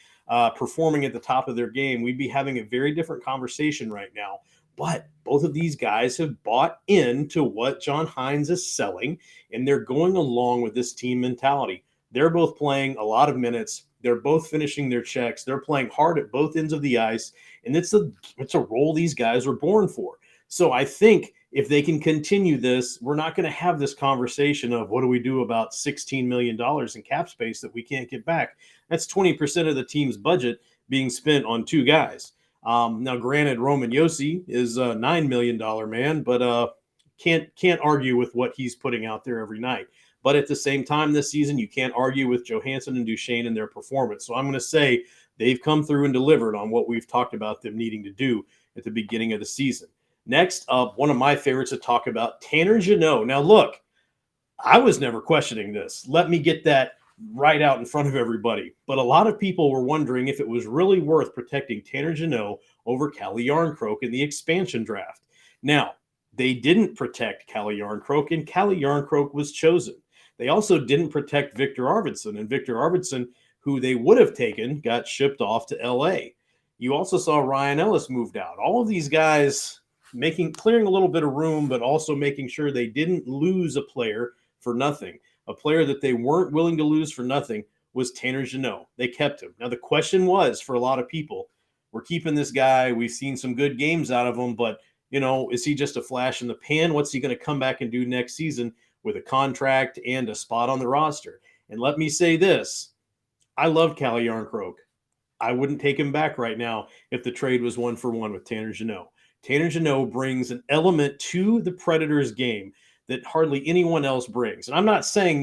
S3: performing at the top of their game, we'd be having a very different conversation right now. But both of these guys have bought into what John Hines is selling, and they're going along with this team mentality. They're both playing a lot of minutes. They're both finishing their checks. They're playing hard at both ends of the ice, and it's a role these guys were born for. So I think if they can continue this, we're not going to have this conversation of what do we do about $16 million in cap space that we can't get back. That's 20% of the team's budget being spent on two guys. Now, granted, Roman Josi is a $9 million man, but can't argue with what he's putting out there every night. But at the same time this season, you can't argue with Johansson and Duchene and their performance. So I'm going to say they've come through and delivered on what we've talked about them needing to do at the beginning of the season. Next up, one of my favorites to talk about, Tanner Jeannot. Now, look, I was never questioning this. Let me get that right out in front of everybody. But a lot of people were wondering if it was really worth protecting Tanner Jeannot over Calle Yarncroke in the expansion draft. Now, they didn't protect Calle Yarncroke, and Calle Yarncroke was chosen. They also didn't protect Victor Arvidsson, and Victor Arvidsson, who they would have taken, got shipped off to LA. You also saw Ryan Ellis moved out. All of these guys clearing a little bit of room, but also making sure they didn't lose a player for nothing. A player that they weren't willing to lose for nothing was Tanner Jeannot. They kept him. Now, the question was for a lot of people, we're keeping this guy. We've seen some good games out of him, but, is he just a flash in the pan? What's he going to come back and do next season with a contract and a spot on the roster? And let me say this. I love Calle Yarncroke. I wouldn't take him back right now if the trade was 1-for-1 with Tanner Jeannot. Tanner Jeannot brings an element to the Predators game that hardly anyone else brings. And I'm not saying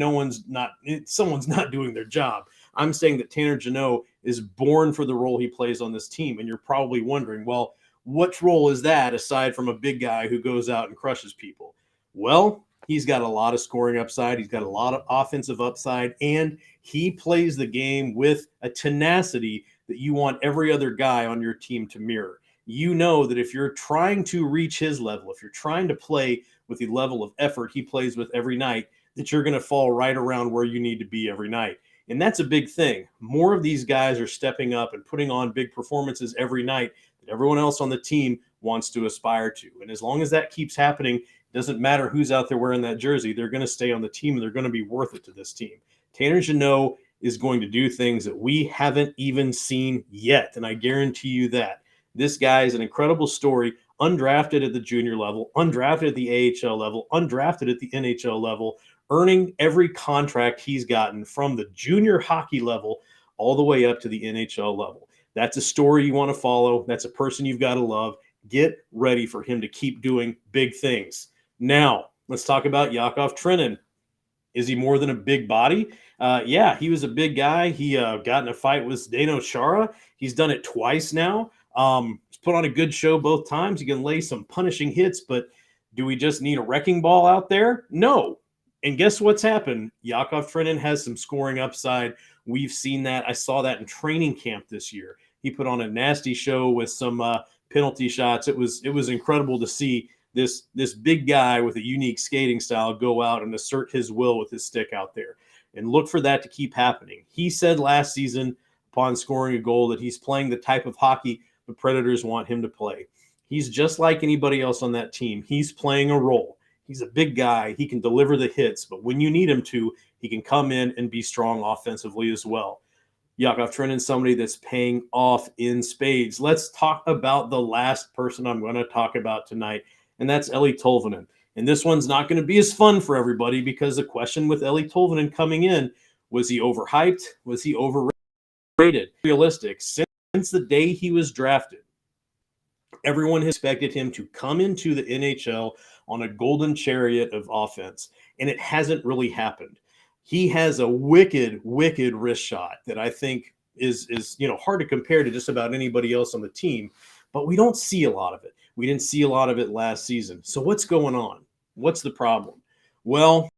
S3: someone's not doing their job. I'm saying that Tanner Jeannot is born for the role he plays on this team. And you're probably wondering, well, what role is that aside from a big guy who goes out and crushes people? Well, he's got a lot of scoring upside. He's got a lot of offensive upside, and he plays the game with a tenacity that you want every other guy on your team to mirror. You know that if you're trying to reach his level, if you're trying to play with the level of effort he plays with every night, that you're going to fall right around where you need to be every night. And that's a big thing. More of these guys are stepping up and putting on big performances every night that everyone else on the team wants to aspire to. And as long as that keeps happening, it doesn't matter who's out there wearing that jersey. They're going to stay on the team, and they're going to be worth it to this team. Tanner Jeannot is going to do things that we haven't even seen yet, and I guarantee you that. This guy is an incredible story, undrafted at the junior level, undrafted at the AHL level, undrafted at the NHL level, earning every contract he's gotten from the junior hockey level all the way up to the NHL level. That's a story you want to follow. That's a person you've got to love. Get ready for him to keep doing big things. Now, let's talk about Yakov Trenin. Is he more than a big body? Yeah, he was a big guy. He got in a fight with Zdeno Chara. He's done it twice now. He's put on a good show both times. He can lay some punishing hits, but do we just need a wrecking ball out there? No. And guess what's happened? Yakov Trenin has some scoring upside. We've seen that. I saw that in training camp this year. He put on a nasty show with some penalty shots. It was incredible to see this big guy with a unique skating style go out and assert his will with his stick out there. And look for that to keep happening. He said last season, upon scoring a goal, that he's playing the type of hockey the Predators want him to play. He's just like anybody else on that team. He's playing a role. He's a big guy. He can deliver the hits, but when you need him to, he can come in and be strong offensively as well. Yakov Trenin, somebody that's paying off in spades. Let's talk about the last person I'm going to talk about tonight, and that's Eeli Tolvanen. And this one's not going to be as fun for everybody because the question with Eeli Tolvanen coming in, was he overhyped? Was he overrated? Realistic. Since the day he was drafted, everyone has expected him to come into the NHL on a golden chariot of offense, and it hasn't really happened. He has a wicked wrist shot that I think is hard to compare to just about anybody else on the team, but we don't see a lot of it. We didn't see a lot of it last season. So what's going on? What's the problem? Well,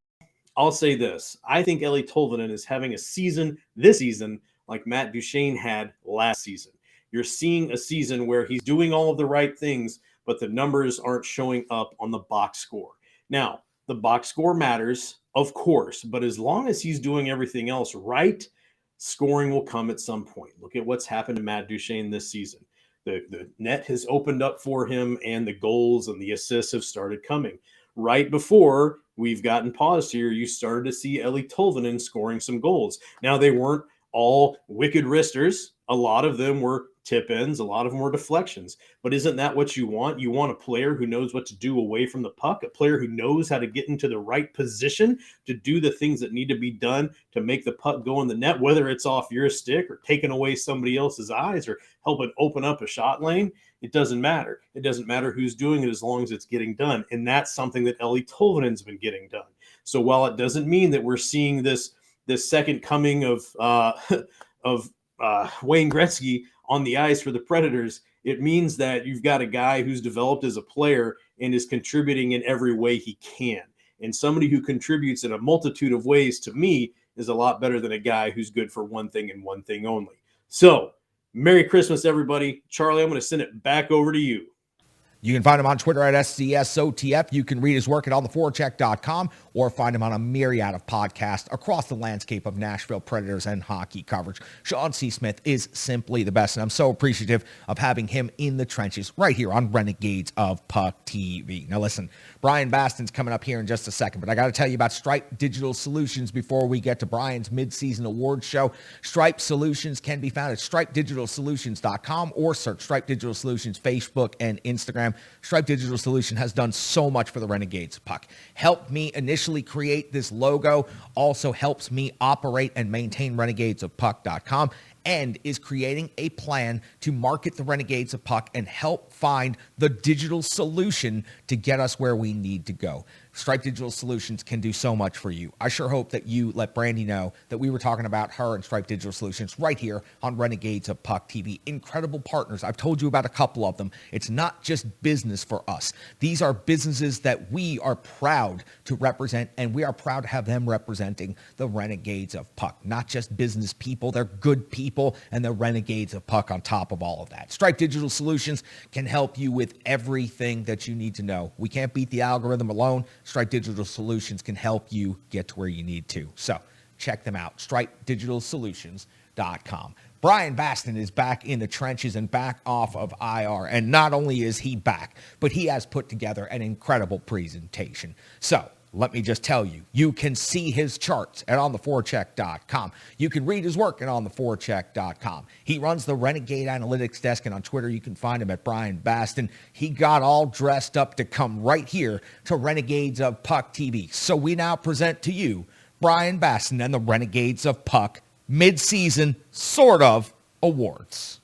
S3: I'll say this. I think Eeli Tolvanen is having a season this season like Matt Duchene had last season. You're seeing a season where he's doing all of the right things, but the numbers aren't showing up on the box score. Now, the box score matters, of course, but as long as he's doing everything else right, scoring will come at some point. Look at what's happened to Matt Duchene this season. The net has opened up for him, and the goals and the assists have started coming. Right before we've gotten paused here, you started to see Eeli Tolvanen scoring some goals. Now, they weren't all wicked wristers. A lot of them were tip ins. A lot of them were deflections. But isn't that what you want? You want a player who knows what to do away from the puck, a player who knows how to get into the right position to do the things that need to be done to make the puck go in the net, whether it's off your stick or taking away somebody else's eyes or helping open up a shot lane. It doesn't matter. It doesn't matter who's doing it as long as it's getting done. And that's something that Eeli Tolvanen's been getting done. So while it doesn't mean that we're seeing this second coming of Wayne Gretzky on the ice for the Predators, it means that you've got a guy who's developed as a player and is contributing in every way he can. And somebody who contributes in a multitude of ways to me is a lot better than a guy who's good for one thing and one thing only. So, Merry Christmas, everybody. Charlie, I'm going to send it back over to you.
S1: You can find him on Twitter at SCSOTF. You can read his work at ontheforecheck.com or find him on a myriad of podcasts across the landscape of Nashville Predators and hockey coverage. Sean C. Smith is simply the best, and I'm so appreciative of having him in the trenches right here on Renegades of Puck TV. Now listen, Brian Baston's coming up here in just a second, but I got to tell you about Stripe Digital Solutions before we get to Brian's mid-season awards show. Stripe Solutions can be found at stripedigitalsolutions.com or search Stripe Digital Solutions Facebook and Instagram. Stripe Digital Solution has done so much for the Renegades of Puck. Helped me initially create this logo, also helps me operate and maintain renegadesofpuck.com, and is creating a plan to market the Renegades of Puck and help find the digital solution to get us where we need to go. Stripe Digital Solutions can do so much for you. I sure hope that you let Brandy know that we were talking about her and Stripe Digital Solutions right here on Renegades of Puck TV. Incredible partners. I've told you about a couple of them. It's not just business for us. These are businesses that we are proud to represent, and we are proud to have them representing the Renegades of Puck. Not just business people, they're good people, and they're Renegades of Puck on top of all of that. Stripe Digital Solutions can help you with everything that you need to know. We can't beat the algorithm alone. Stripe Digital Solutions can help you get to where you need to. So check them out, stripedigitalsolutions.com. Brian Baston is back in the trenches and back off of IR. And not only is he back, but he has put together an incredible presentation. So let me just tell you, you can see his charts at ontheforecheck.com. You can read his work at ontheforecheck.com. He runs the Renegade Analytics desk, and on Twitter you can find him at Brian Baston. He got all dressed up to come right here to Renegades of Puck TV. So we now present to you Brian Baston and the Renegades of Puck mid-season, sort of, awards.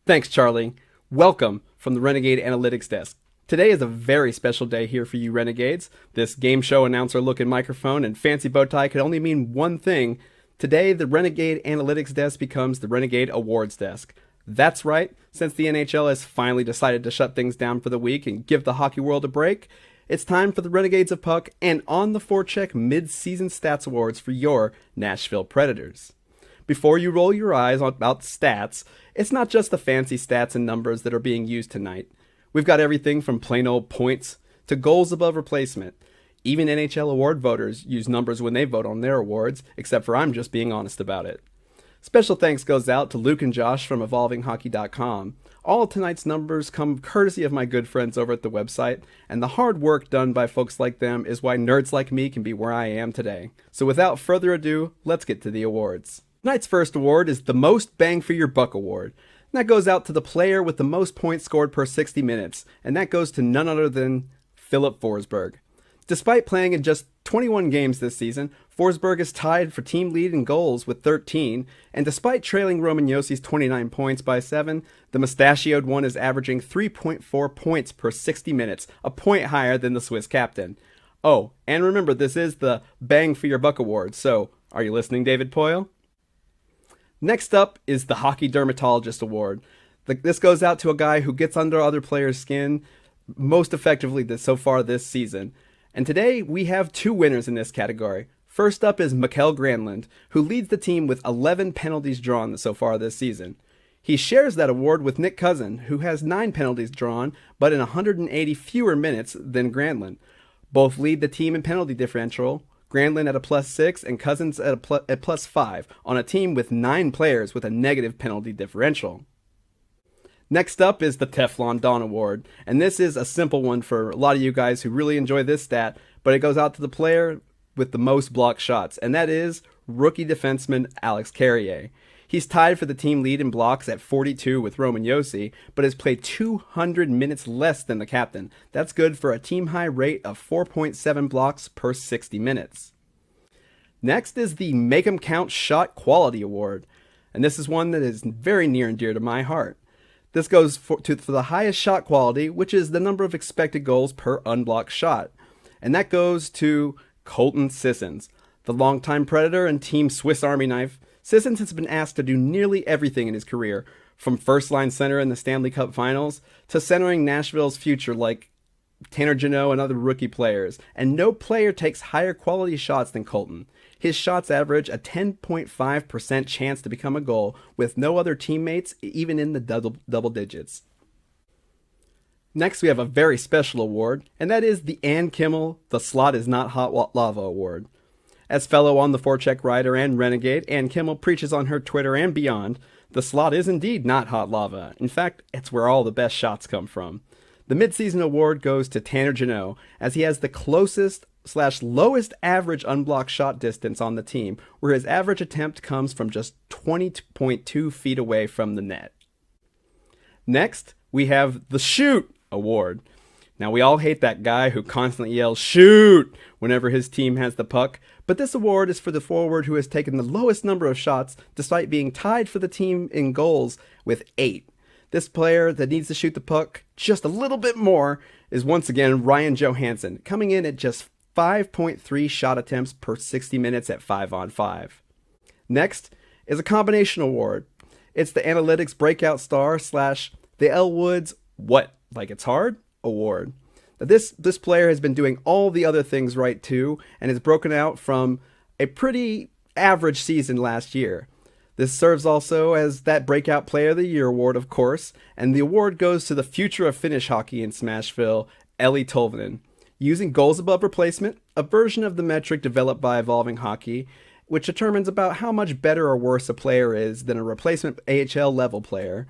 S4: Thanks, Charlie. Welcome from the Renegade Analytics desk. Today is a very special day here for you Renegades. This game show announcer looking microphone and fancy bow tie could only mean one thing. Today, the Renegade Analytics desk becomes the Renegade Awards desk. That's right, since the NHL has finally decided to shut things down for the week and give the hockey world a break, it's time for the Renegades of Puck and On the Forecheck Mid-Season Stats Awards for your Nashville Predators. Before you roll your eyes about stats, it's not just the fancy stats and numbers that are being used tonight. We've got everything from plain old points to goals above replacement. Even NHL award voters use numbers when they vote on their awards, except for I'm just being honest about it. Special thanks goes out to Luke and Josh from EvolvingHockey.com. All of tonight's numbers come courtesy of my good friends over at the website, and the hard work done by folks like them is why nerds like me can be where I am today. So without further ado, let's get to the awards. Tonight's first award is the Most Bang for Your Buck Award. And that goes out to the player with the most points scored per 60 minutes, and that goes to none other than Philip Forsberg. Despite playing in just 21 games this season, Forsberg is tied for team lead in goals with 13, and despite trailing Roman Jossi's 29 points by 7, the mustachioed one is averaging 3.4 points per 60 minutes, a point higher than the Swiss captain. Oh, and remember, this is the Bang for Your Buck Award, so are you listening, David Poyle? Next up is the Hockey Dermatologist Award. This goes out to a guy who gets under other players' skin most effectively so far this season. And today we have two winners in this category. First up is Mikael Granlund, who leads the team with 11 penalties drawn so far this season. He shares that award with Nick Cousin, who has 9 penalties drawn, but in 180 fewer minutes than Granlund. Both lead the team in penalty differential, Granlund at a +6 and Cousins at +5 on a team with 9 players with a negative penalty differential. Next up is the Teflon Don Award, and this is a simple one for a lot of you guys who really enjoy this stat, but it goes out to the player with the most blocked shots, and that is rookie defenseman Alex Carrier. He's tied for the team lead in blocks at 42 with Roman Josi, but has played 200 minutes less than the captain. That's good for a team-high rate of 4.7 blocks per 60 minutes. Next is the Make 'em Count Shot Quality Award, and this is one that is very near and dear to my heart. This goes for the highest shot quality, which is the number of expected goals per unblocked shot, and that goes to Colton Sissons, the longtime Predator and Team Swiss Army Knife. Sissons has been asked to do nearly everything in his career, from first-line center in the Stanley Cup Finals to centering Nashville's future like Tanner Jeannot, and other rookie players, and no player takes higher quality shots than Colton. His shots average a 10.5% chance to become a goal, with no other teammates even in the double digits. Next, we have a very special award, and that is the Ann Kimmel The Slot Is Not Hot Lava Award. As fellow On the Forecheck writer and renegade, Ann Kimmel preaches on her Twitter and beyond, the slot is indeed not hot lava. In fact, it's where all the best shots come from. The midseason award goes to Tanner Jeannot, as he has the closest/lowest average unblocked shot distance on the team, where his average attempt comes from just 20.2 feet away from the net. Next, we have the Shoot Award. Now, we all hate that guy who constantly yells, "Shoot!" whenever his team has the puck, but this award is for the forward who has taken the lowest number of shots despite being tied for the team in goals with 8. This player that needs to shoot the puck just a little bit more is once again Ryan Johansson, coming in at just 5.3 shot attempts per 60 minutes at 5-on-5. Next is a combination award. It's the Analytics Breakout Star / the L Woods What? Like It's Hard Award. Now this player has been doing all the other things right too, and has broken out from a pretty average season last year. This serves also as that Breakout Player of the Year award, of course, and the award goes to the future of Finnish hockey in Smashville, Eli Tolvanen. Using goals above replacement, a version of the metric developed by Evolving Hockey, which determines about how much better or worse a player is than a replacement AHL level player.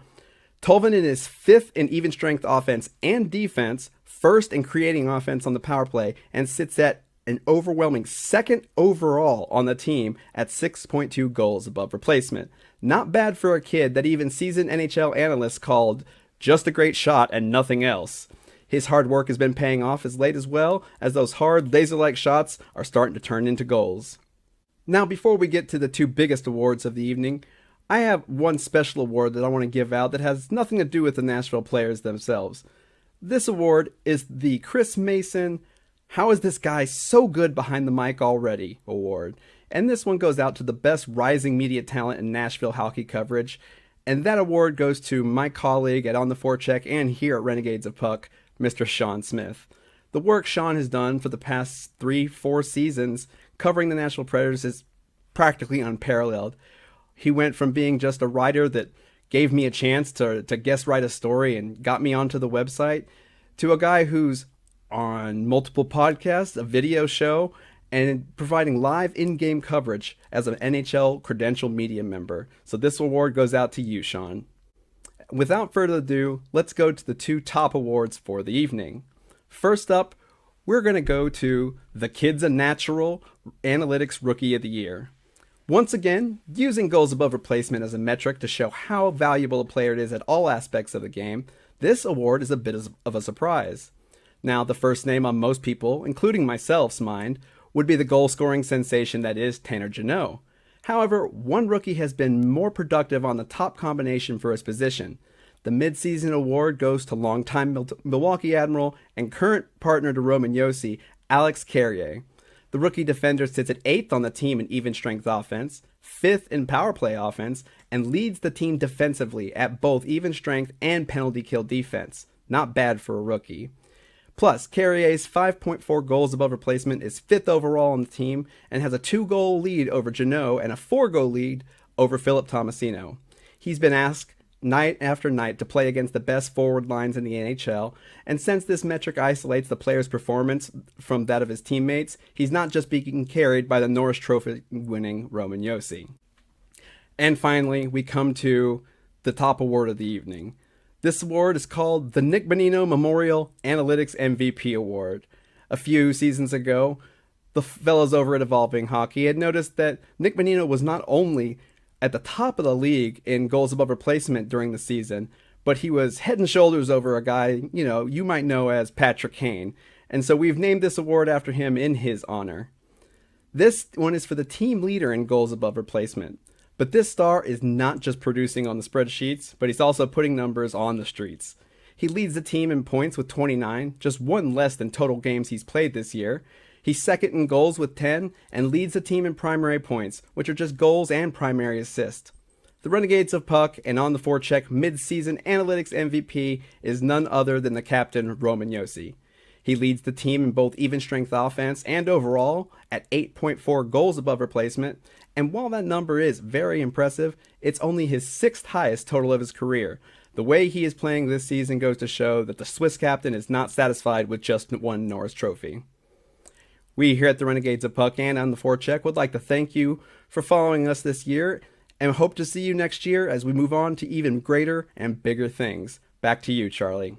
S4: Tolvanen is 5th in even strength offense and defense, 1st in creating offense on the power play, and sits at an overwhelming 2nd overall on the team at 6.2 goals above replacement. Not bad for a kid that even seasoned NHL analysts called just a great shot and nothing else. His hard work has been paying off as late as well, as those hard laser-like shots are starting to turn into goals. Now, before we get to the 2 biggest awards of the evening, I have one special award that I want to give out that has nothing to do with the Nashville players themselves. This award is the Chris Mason How Is This Guy So Good Behind the Mic Already award. And this one goes out to the best rising media talent in Nashville hockey coverage. And that award goes to my colleague at On the Forecheck and here at Renegades of Puck, Mr. Sean Smith. The work Sean has done for the past 3-4 seasons covering the Nashville Predators is practically unparalleled. He went from being just a writer that gave me a chance to guest write a story and got me onto the website, to a guy who's on multiple podcasts, a video show, and providing live in-game coverage as an NHL credentialed media member. So this award goes out to you, Sean. Without further ado, let's go to the 2 top awards for the evening. First up, we're going to go to the Kid's a Natural Analytics Rookie of the Year. Once again, using goals above replacement as a metric to show how valuable a player it is at all aspects of the game, this award is a bit of a surprise. Now, the first name on most people, including myself's mind, would be the goal-scoring sensation that is Tanner Jeannot. However, one rookie has been more productive on the top combination for his position. The mid-season award goes to longtime Milwaukee Admiral and current partner to Roman Josi, Alex Carrier. The rookie defender sits at 8th on the team in even strength offense, 5th in power play offense, and leads the team defensively at both even strength and penalty kill defense. Not bad for a rookie. Plus, Carrier's 5.4 goals above replacement is 5th overall on the team and has a 2-goal lead over Jeannot and a 4-goal lead over Philip Tomasino. He's been asked night after night to play against the best forward lines in the NHL, and since this metric isolates the player's performance from that of his teammates, he's not just being carried by the Norris Trophy winning Roman Josi. And finally, we come to the top award of the evening. This award is called the Nick Bonino Memorial Analytics MVP Award. A few seasons ago, the fellows over at Evolving Hockey had noticed that Nick Bonino was not only at the top of the league in goals above replacement during the season, but he was head and shoulders over a guy, you might know as Patrick Kane. And so we've named this award after him in his honor. This one is for the team leader in goals above replacement. But this star is not just producing on the spreadsheets, but he's also putting numbers on the streets. He leads the team in points with 29, just 1 less than total games he's played this year. He's 2nd in goals with 10, and leads the team in primary points, which are just goals and primary assists. The Renegades of Puck and On the Forecheck mid-season analytics MVP is none other than the captain, Roman Josi. He leads the team in both even strength offense and overall at 8.4 goals above replacement. And while that number is very impressive, it's only his 6th highest total of his career. The way he is playing this season goes to show that the Swiss captain is not satisfied with just one Norris Trophy. We here at the Renegades of Puck and on the Forecheck would like to thank you for following us this year and hope to see you next year as we move on to even greater and bigger things. Back to you, Charlie.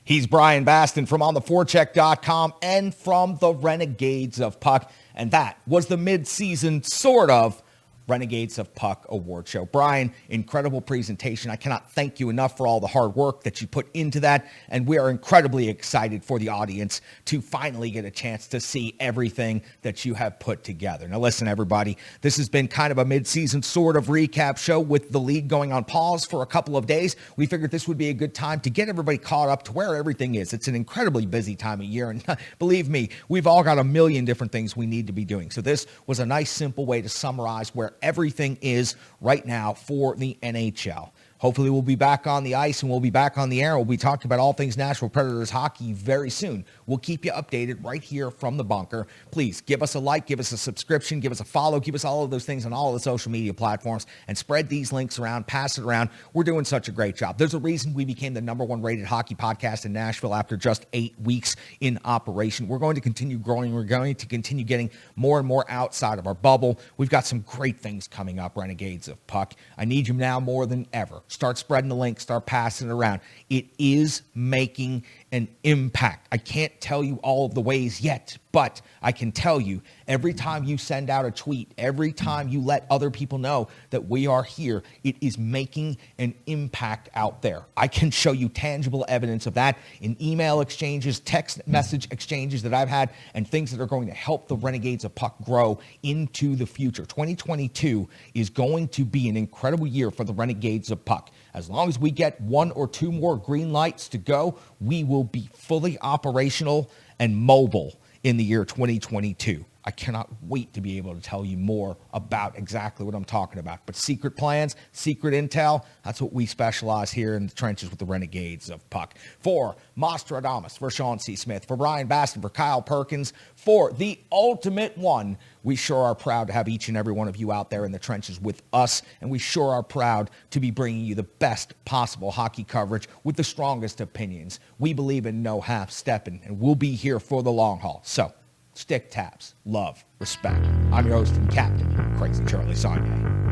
S1: He's Brian Baston from ontheforecheck.com and from the Renegades of Puck. And that was the mid-season sort of Renegades of Puck award show. Brian, incredible presentation. I cannot thank you enough for all the hard work that you put into that, and we are incredibly excited for the audience to finally get a chance to see everything that you have put together. Now listen, everybody, this has been kind of a mid-season sort of recap show with the league going on pause for a couple of days. We figured this would be a good time to get everybody caught up to where everything is. It's an incredibly busy time of year, and believe me, we've all got a million different things we need to be doing. So this was a nice, simple way to summarize where everything is right now for the NHL. Hopefully we'll be back on the ice and we'll be back on the air. We'll be talking about all things Nashville Predators hockey very soon. We'll keep you updated right here from the bunker. Please give us a like, give us a subscription, give us a follow, give us all of those things on all of the social media platforms and spread these links around, pass it around. We're doing such a great job. There's a reason we became the #1 rated hockey podcast in Nashville after just 8 weeks in operation. We're going to continue growing. We're going to continue getting more and more outside of our bubble. We've got some great things coming up, Renegades of Puck. I need you now more than ever. Start spreading the link, start passing it around. It is making an impact. I can't tell you all of the ways yet, but I can tell you every time you send out a tweet, every time you let other people know that we are here, it is making an impact out there. I can show you tangible evidence of that in email exchanges, text message exchanges that I've had, and things that are going to help the Renegades of Puck grow into the future. 2022 is going to be an incredible year for the Renegades of Puck. As long as we get 1 or 2 more green lights to go, we will be fully operational and mobile in the year 2022. I cannot wait to be able to tell you more about exactly what I'm talking about. But secret plans, secret intel, that's what we specialize here in the trenches with the Renegades of Puck. For Mostradamus, for Sean C. Smith, for Brian Baston, for Kyle Perkins, for the ultimate one, we sure are proud to have each and every one of you out there in the trenches with us, and we sure are proud to be bringing you the best possible hockey coverage with the strongest opinions. We believe in no half-stepping, and we'll be here for the long haul. So, stick taps, love, respect. I'm your host and captain, Crazy Charlie Saunier.